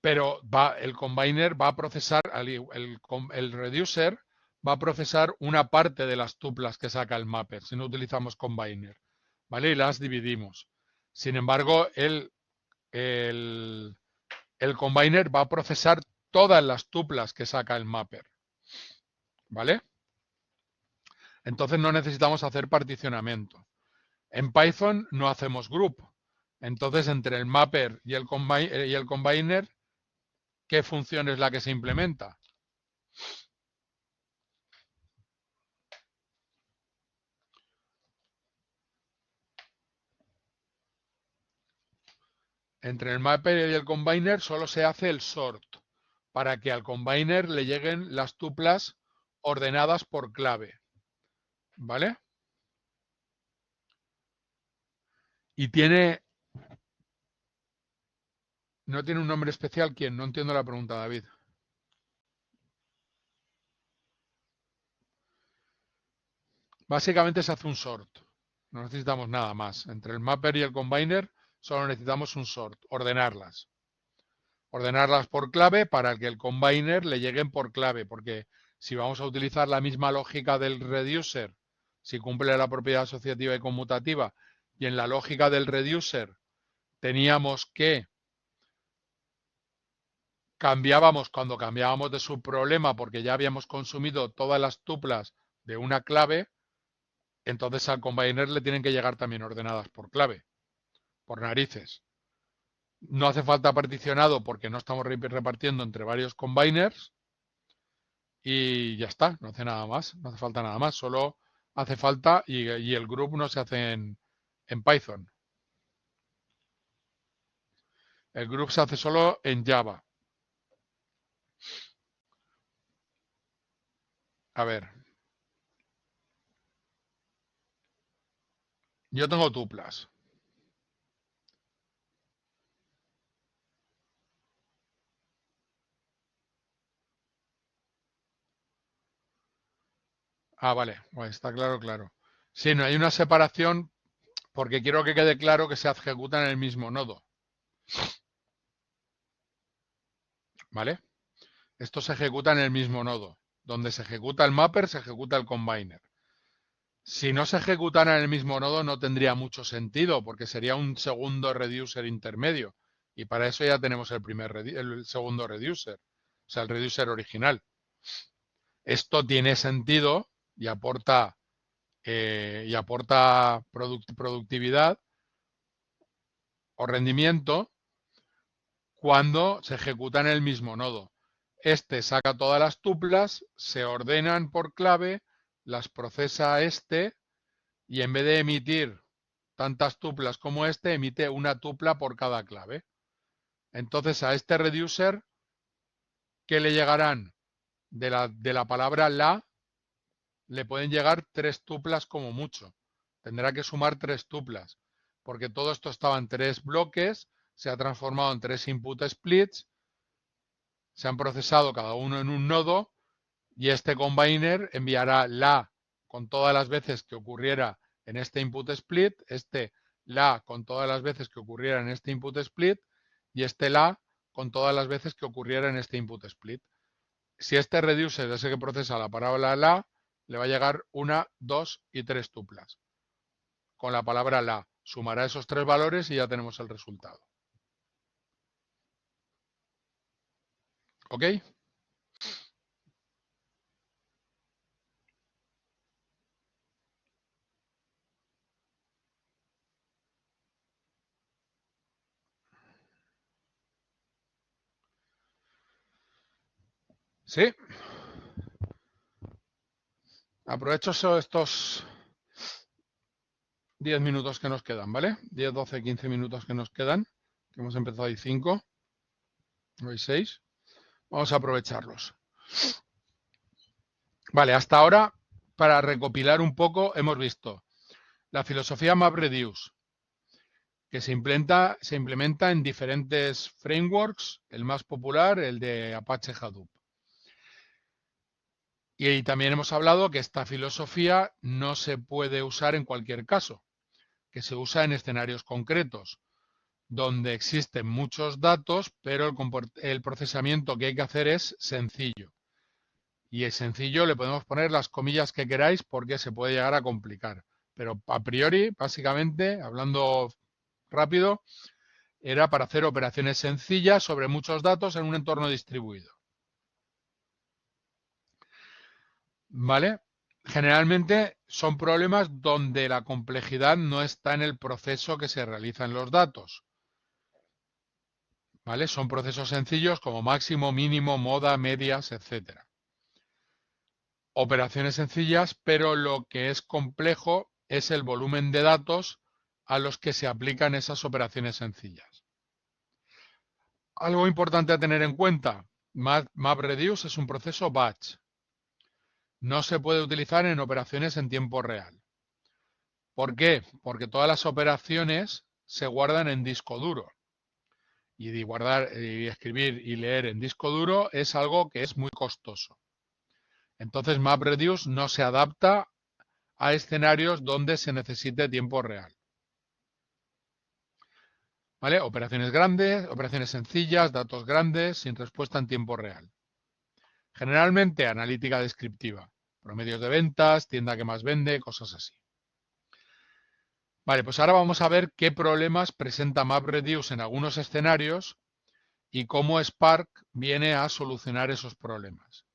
Pero el combiner va a procesar, el reducer va a procesar una parte de las tuplas que saca el mapper, si no utilizamos combiner, ¿vale? Y las dividimos. Sin embargo, el combiner va a procesar todas las tuplas que saca el mapper, ¿vale? Entonces no necesitamos hacer particionamiento. En Python no hacemos group. Entonces, entre el mapper y el combiner, ¿qué función es la que se implementa? Entre el mapper y el combiner solo se hace el sort, para que al combiner le lleguen las tuplas ordenadas por clave. ¿Vale? Y no tiene un nombre especial. ¿Quién? No entiendo la pregunta, David. Básicamente se hace un sort. No necesitamos nada más. Entre el mapper y el combiner solo necesitamos un sort, ordenarlas. Ordenarlas por clave para que el combiner le lleguen por clave, porque si vamos a utilizar la misma lógica del reducer, si cumple la propiedad asociativa y conmutativa, y en la lógica del reducer teníamos que cuando cambiábamos de subproblema porque ya habíamos consumido todas las tuplas de una clave, entonces al combiner le tienen que llegar también ordenadas por clave, por narices. No hace falta particionado porque no estamos repartiendo entre varios combiners y ya está, no hace nada más, no hace falta nada más, solo hace falta y el group no se hace en Python. El group se hace solo en Java. A ver. Yo tengo tuplas. Ah, vale, bueno, está claro, claro. Sí, no hay una separación porque quiero que quede claro que se ejecuta en el mismo nodo. ¿Vale? Esto se ejecuta en el mismo nodo. Donde se ejecuta el mapper, se ejecuta el combiner. Si no se ejecutara en el mismo nodo no tendría mucho sentido porque sería un segundo reducer intermedio y para eso ya tenemos el segundo reducer, o sea, el reducer original. Esto tiene sentido y aporta productividad o rendimiento cuando se ejecuta en el mismo nodo. Este saca todas las tuplas, se ordenan por clave, las procesa y en vez de emitir tantas tuplas como emite una tupla por cada clave. Entonces a este reducer, ¿qué le llegarán? De la palabra la, le pueden llegar 3 tuplas como mucho. Tendrá que sumar 3 tuplas, porque todo esto estaba en 3 bloques, se ha transformado en 3 input splits, se han procesado cada uno en un nodo y este combiner enviará la con todas las veces que ocurriera en este input split, la con todas las veces que ocurriera en este input split y la con todas las veces que ocurriera en este input split. Si este reducer es el que procesa la palabra la, le va a llegar 1, 2 y 3 tuplas. Con la palabra la sumará esos 3 valores y ya tenemos el resultado. ¿Ok? ¿Sí? Aprovecho estos 10 minutos que nos quedan, ¿vale? 10, 12, 15 minutos que nos quedan, que hemos empezado hoy 5, hoy 6. Vamos a aprovecharlos. Vale, hasta ahora, para recopilar un poco, hemos visto la filosofía MapReduce, que se implementa en diferentes frameworks, el más popular, el de Apache Hadoop. Y también hemos hablado que esta filosofía no se puede usar en cualquier caso, que se usa en escenarios concretos, donde existen muchos datos, pero el procesamiento que hay que hacer es sencillo. Y es sencillo, le podemos poner las comillas que queráis porque se puede llegar a complicar. Pero a priori, básicamente, hablando rápido, era para hacer operaciones sencillas sobre muchos datos en un entorno distribuido. ¿Vale? Generalmente son problemas donde la complejidad no está en el proceso que se realiza en los datos. ¿Vale? Son procesos sencillos como máximo, mínimo, moda, medias, etc. Operaciones sencillas, pero lo que es complejo es el volumen de datos a los que se aplican esas operaciones sencillas. Algo importante a tener en cuenta, MapReduce es un proceso batch. No se puede utilizar en operaciones en tiempo real. ¿Por qué? Porque todas las operaciones se guardan en disco duro. Y guardar y escribir y leer en disco duro es algo que es muy costoso. Entonces MapReduce no se adapta a escenarios donde se necesite tiempo real. ¿Vale? Operaciones grandes, operaciones sencillas, datos grandes, sin respuesta en tiempo real. Generalmente analítica descriptiva, promedios de ventas, tienda que más vende, cosas así. Vale, pues ahora vamos a ver qué problemas presenta MapReduce en algunos escenarios y cómo Spark viene a solucionar esos problemas.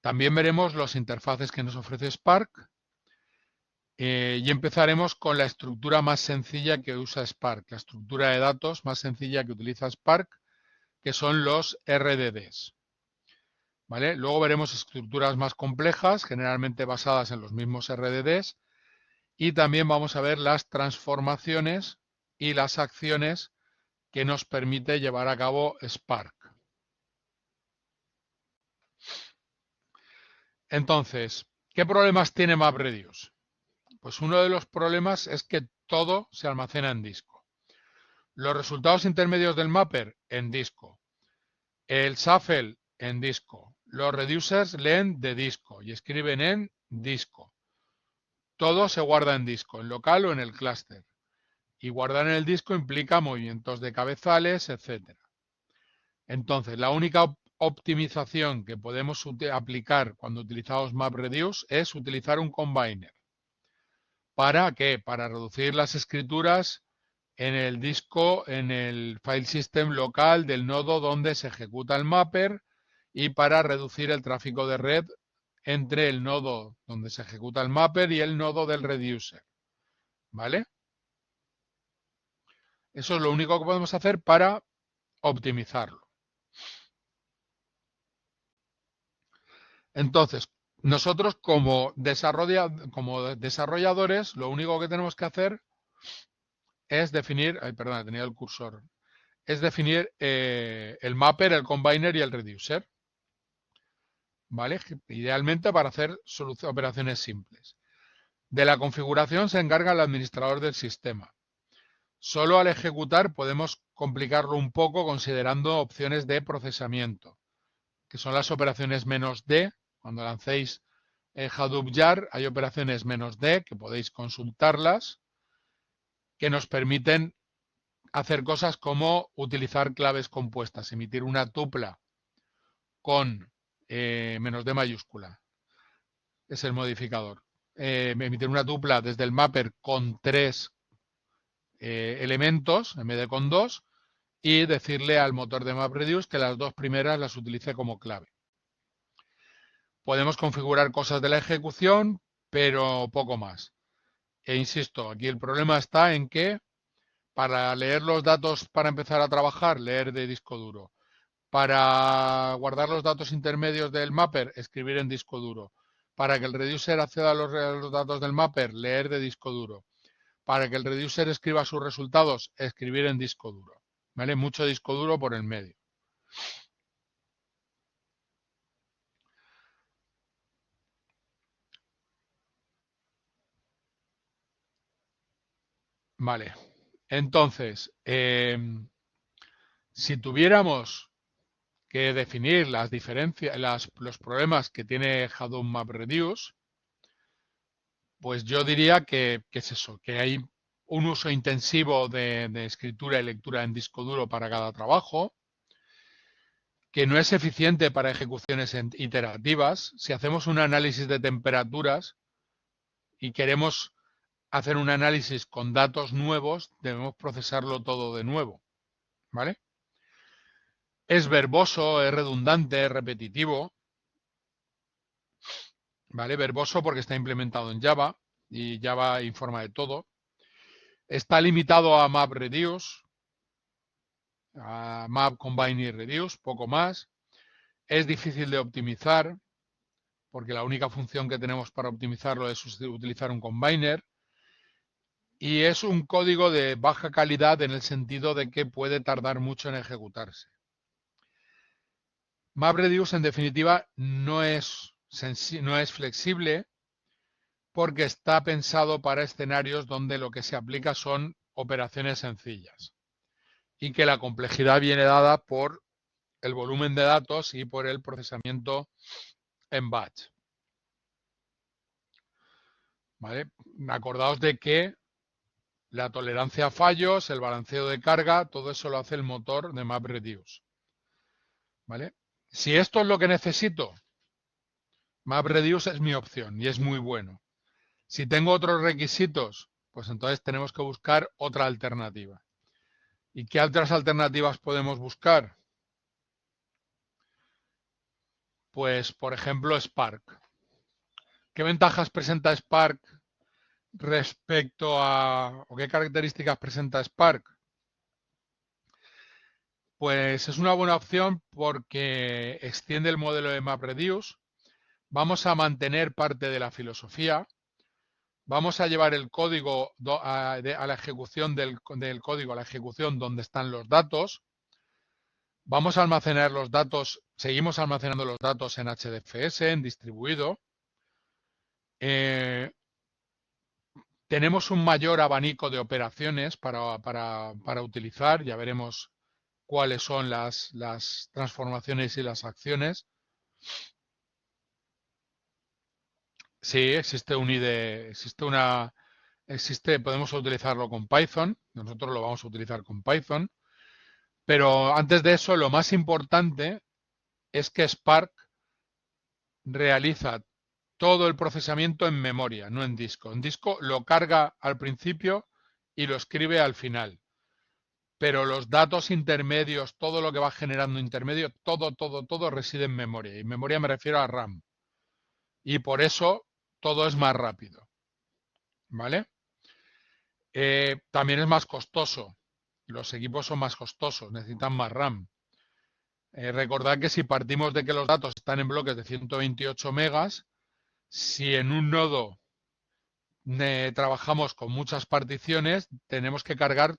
También veremos las interfaces que nos ofrece Spark y empezaremos con la estructura más sencilla que usa Spark, la estructura de datos más sencilla que utiliza Spark, que son los RDDs. ¿Vale? Luego veremos estructuras más complejas, generalmente basadas en los mismos RDDs, y también vamos a ver las transformaciones y las acciones que nos permite llevar a cabo Spark. Entonces, ¿qué problemas tiene MapReduce? Pues uno de los problemas es que todo se almacena en disco. Los resultados intermedios del mapper en disco. El shuffle en disco. Los reducers leen de disco y escriben en disco. Todo se guarda en disco, en local o en el clúster. Y guardar en el disco implica movimientos de cabezales, etc. Entonces, la única optimización que podemos aplicar cuando utilizamos MapReduce es utilizar un combiner. ¿Para qué? Para reducir las escrituras en el disco, en el file system local del nodo donde se ejecuta el mapper y para reducir el tráfico de red entre el nodo donde se ejecuta el mapper y el nodo del reducer. ¿Vale? Eso es lo único que podemos hacer para optimizarlo. Entonces, nosotros como desarrolladores, lo único que tenemos que hacer es definir, ay, perdón, tenía el cursor, es definir el mapper, el combiner y el reducer. ¿Vale? Idealmente para hacer operaciones simples. De la configuración se encarga el administrador del sistema. Solo al ejecutar podemos complicarlo un poco considerando opciones de procesamiento, que son las operaciones "-d". Cuando lancéis Hadoop Jar hay operaciones "-d", que podéis consultarlas, que nos permiten hacer cosas como utilizar claves compuestas, emitir una tupla con "-d" mayúscula. Es el modificador. Emitir una tupla desde el mapper con 3 elementos en vez de con 2 y decirle al motor de MapReduce que las 2 primeras las utilice como clave. Podemos configurar cosas de la ejecución, pero poco más. E insisto, aquí el problema está en que para leer los datos para empezar a trabajar, leer de disco duro. Para guardar los datos intermedios del mapper, escribir en disco duro. Para que el reducer acceda a los datos del mapper, leer de disco duro. Para que el reducer escriba sus resultados, escribir en disco duro. ¿Vale? Mucho disco duro por el medio. Vale. Entonces, si tuviéramos que definir las diferencias, los problemas que tiene Hadoop MapReduce, pues yo diría que es eso, que hay un uso intensivo de escritura y lectura en disco duro para cada trabajo, que no es eficiente para ejecuciones iterativas. Si hacemos un análisis de temperaturas y queremos hacer un análisis con datos nuevos, debemos procesarlo todo de nuevo, ¿vale? Es verboso, es redundante, es repetitivo, ¿vale? Verboso porque está implementado en Java y Java informa de todo. Está limitado a MapReduce, a Map, Combine y Reduce, poco más. Es difícil de optimizar porque la única función que tenemos para optimizarlo es utilizar un combiner. Y es un código de baja calidad en el sentido de que puede tardar mucho en ejecutarse. MapReduce, en definitiva, no es flexible porque está pensado para escenarios donde lo que se aplica son operaciones sencillas y que la complejidad viene dada por el volumen de datos y por el procesamiento en batch. ¿Vale? Acordaos de que la tolerancia a fallos, el balanceo de carga, todo eso lo hace el motor de MapReduce. ¿Vale? Si esto es lo que necesito, MapReduce es mi opción y es muy bueno. Si tengo otros requisitos, pues entonces tenemos que buscar otra alternativa. ¿Y qué otras alternativas podemos buscar? Pues, por ejemplo, Spark. ¿Qué ventajas presenta Spark respecto a, o qué características presenta Spark? Pues es una buena opción porque extiende el modelo de MapReduce. Vamos a mantener parte de la filosofía. Vamos a llevar el código a la ejecución del código, a la ejecución donde están los datos. Vamos a almacenar los datos, seguimos almacenando los datos en HDFS, en distribuido. Tenemos un mayor abanico de operaciones para utilizar. Ya veremos cuáles son las transformaciones y las acciones. Sí, existe un IDE, podemos utilizarlo con Python. Nosotros lo vamos a utilizar con Python. Pero antes de eso, lo más importante es que Spark realiza todo el procesamiento en memoria, no en disco. En disco lo carga al principio y lo escribe al final. Pero los datos intermedios, todo lo que va generando intermedio, todo reside en memoria. Y en memoria me refiero a RAM. Y por eso todo es más rápido. ¿Vale? También es más costoso. Los equipos son más costosos, necesitan más RAM. Recordad que si partimos de que los datos están en bloques de 128 megas, si en un nodo trabajamos con muchas particiones, tenemos que cargar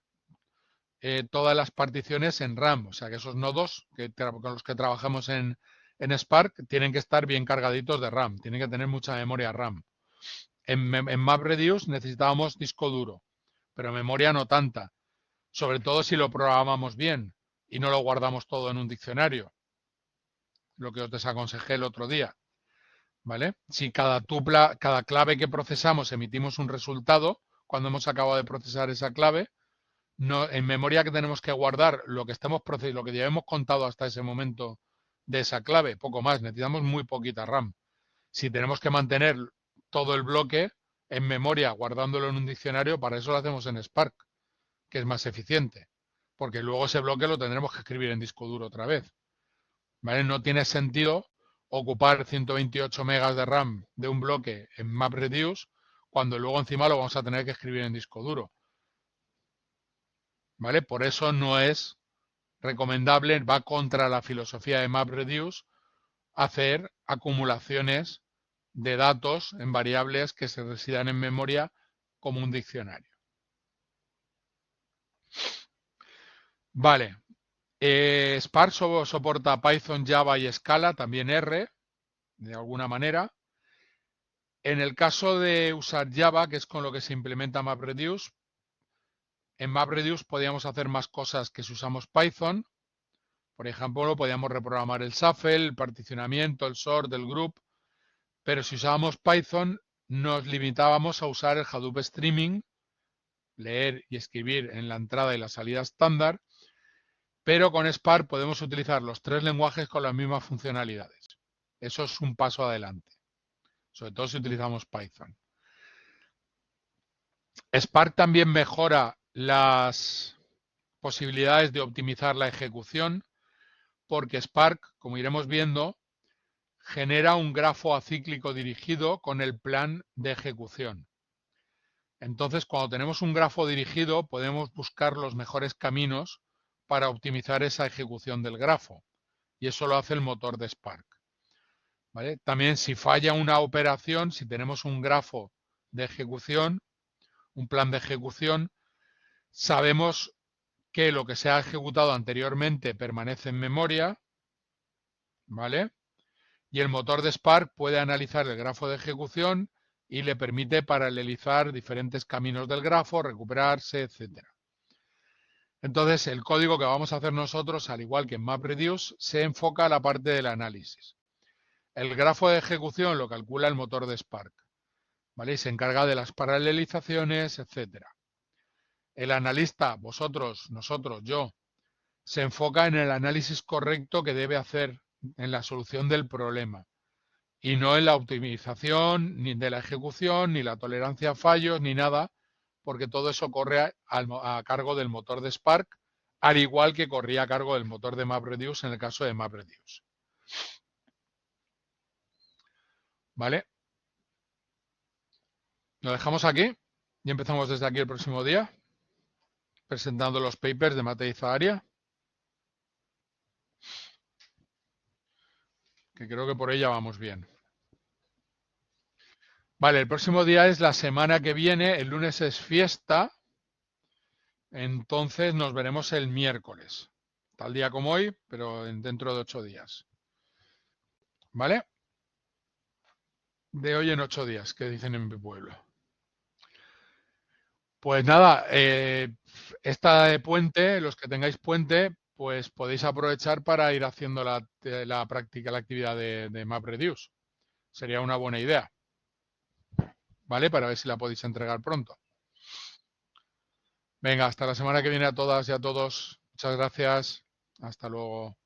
todas las particiones en RAM. O sea que esos nodos con los que trabajamos en Spark tienen que estar bien cargaditos de RAM, tienen que tener mucha memoria RAM. En MapReduce necesitábamos disco duro, pero memoria no tanta, sobre todo si lo programamos bien y no lo guardamos todo en un diccionario, lo que os desaconsejé el otro día. ¿Vale? Si cada clave que procesamos emitimos un resultado, cuando hemos acabado de procesar esa clave, no, en memoria que tenemos que guardar lo que lo que ya hemos contado hasta ese momento de esa clave, poco más, necesitamos muy poquita RAM. Si tenemos que mantener todo el bloque en memoria guardándolo en un diccionario, para eso lo hacemos en Spark, que es más eficiente, porque luego ese bloque lo tendremos que escribir en disco duro otra vez. ¿Vale? No tiene sentido ocupar 128 megas de RAM de un bloque en MapReduce cuando luego encima lo vamos a tener que escribir en disco duro. ¿Vale? Por eso no es recomendable, va contra la filosofía de MapReduce hacer acumulaciones de datos en variables que se residan en memoria como un diccionario. Vale. Spark soporta Python, Java y Scala, también R, de alguna manera. En el caso de usar Java, que es con lo que se implementa MapReduce, en MapReduce podíamos hacer más cosas que si usamos Python. Por ejemplo, podíamos reprogramar el shuffle, el particionamiento, el sort, el group. Pero si usábamos Python, nos limitábamos a usar el Hadoop Streaming, leer y escribir en la entrada y la salida estándar. Pero con Spark podemos utilizar los tres lenguajes con las mismas funcionalidades. Eso es un paso adelante, sobre todo si utilizamos Python. Spark también mejora las posibilidades de optimizar la ejecución porque Spark, como iremos viendo, genera un grafo acíclico dirigido con el plan de ejecución. Entonces, cuando tenemos un grafo dirigido, podemos buscar los mejores caminos para optimizar esa ejecución del grafo. Y eso lo hace el motor de Spark. ¿Vale? También si falla una operación, si tenemos un grafo de ejecución, un plan de ejecución, sabemos que lo que se ha ejecutado anteriormente permanece en memoria, ¿vale? Y el motor de Spark puede analizar el grafo de ejecución y le permite paralelizar diferentes caminos del grafo, recuperarse, etc. Entonces, el código que vamos a hacer nosotros, al igual que en MapReduce, se enfoca a la parte del análisis. El grafo de ejecución lo calcula el motor de Spark, ¿vale? Y se encarga de las paralelizaciones, etc. El analista, vosotros, nosotros, yo, se enfoca en el análisis correcto que debe hacer en la solución del problema y no en la optimización, ni de la ejecución, ni la tolerancia a fallos, ni nada, porque todo eso corre a cargo del motor de Spark, al igual que corría a cargo del motor de MapReduce en el caso de MapReduce. ¿Vale? Lo dejamos aquí y empezamos desde aquí el próximo día, presentando los papers de Mate y Zaharia, que creo que por ella vamos bien. Vale, el próximo día es la semana que viene, el lunes es fiesta, entonces nos veremos el miércoles, tal día como hoy, pero dentro de 8 días. ¿Vale? De hoy en 8 días, que dicen en mi pueblo. Pues nada, esta de puente, los que tengáis puente, pues podéis aprovechar para ir haciendo la práctica, la actividad de MapReduce. Sería una buena idea. ¿Vale? Para ver si la podéis entregar pronto. Venga, hasta la semana que viene a todas y a todos. Muchas gracias. Hasta luego.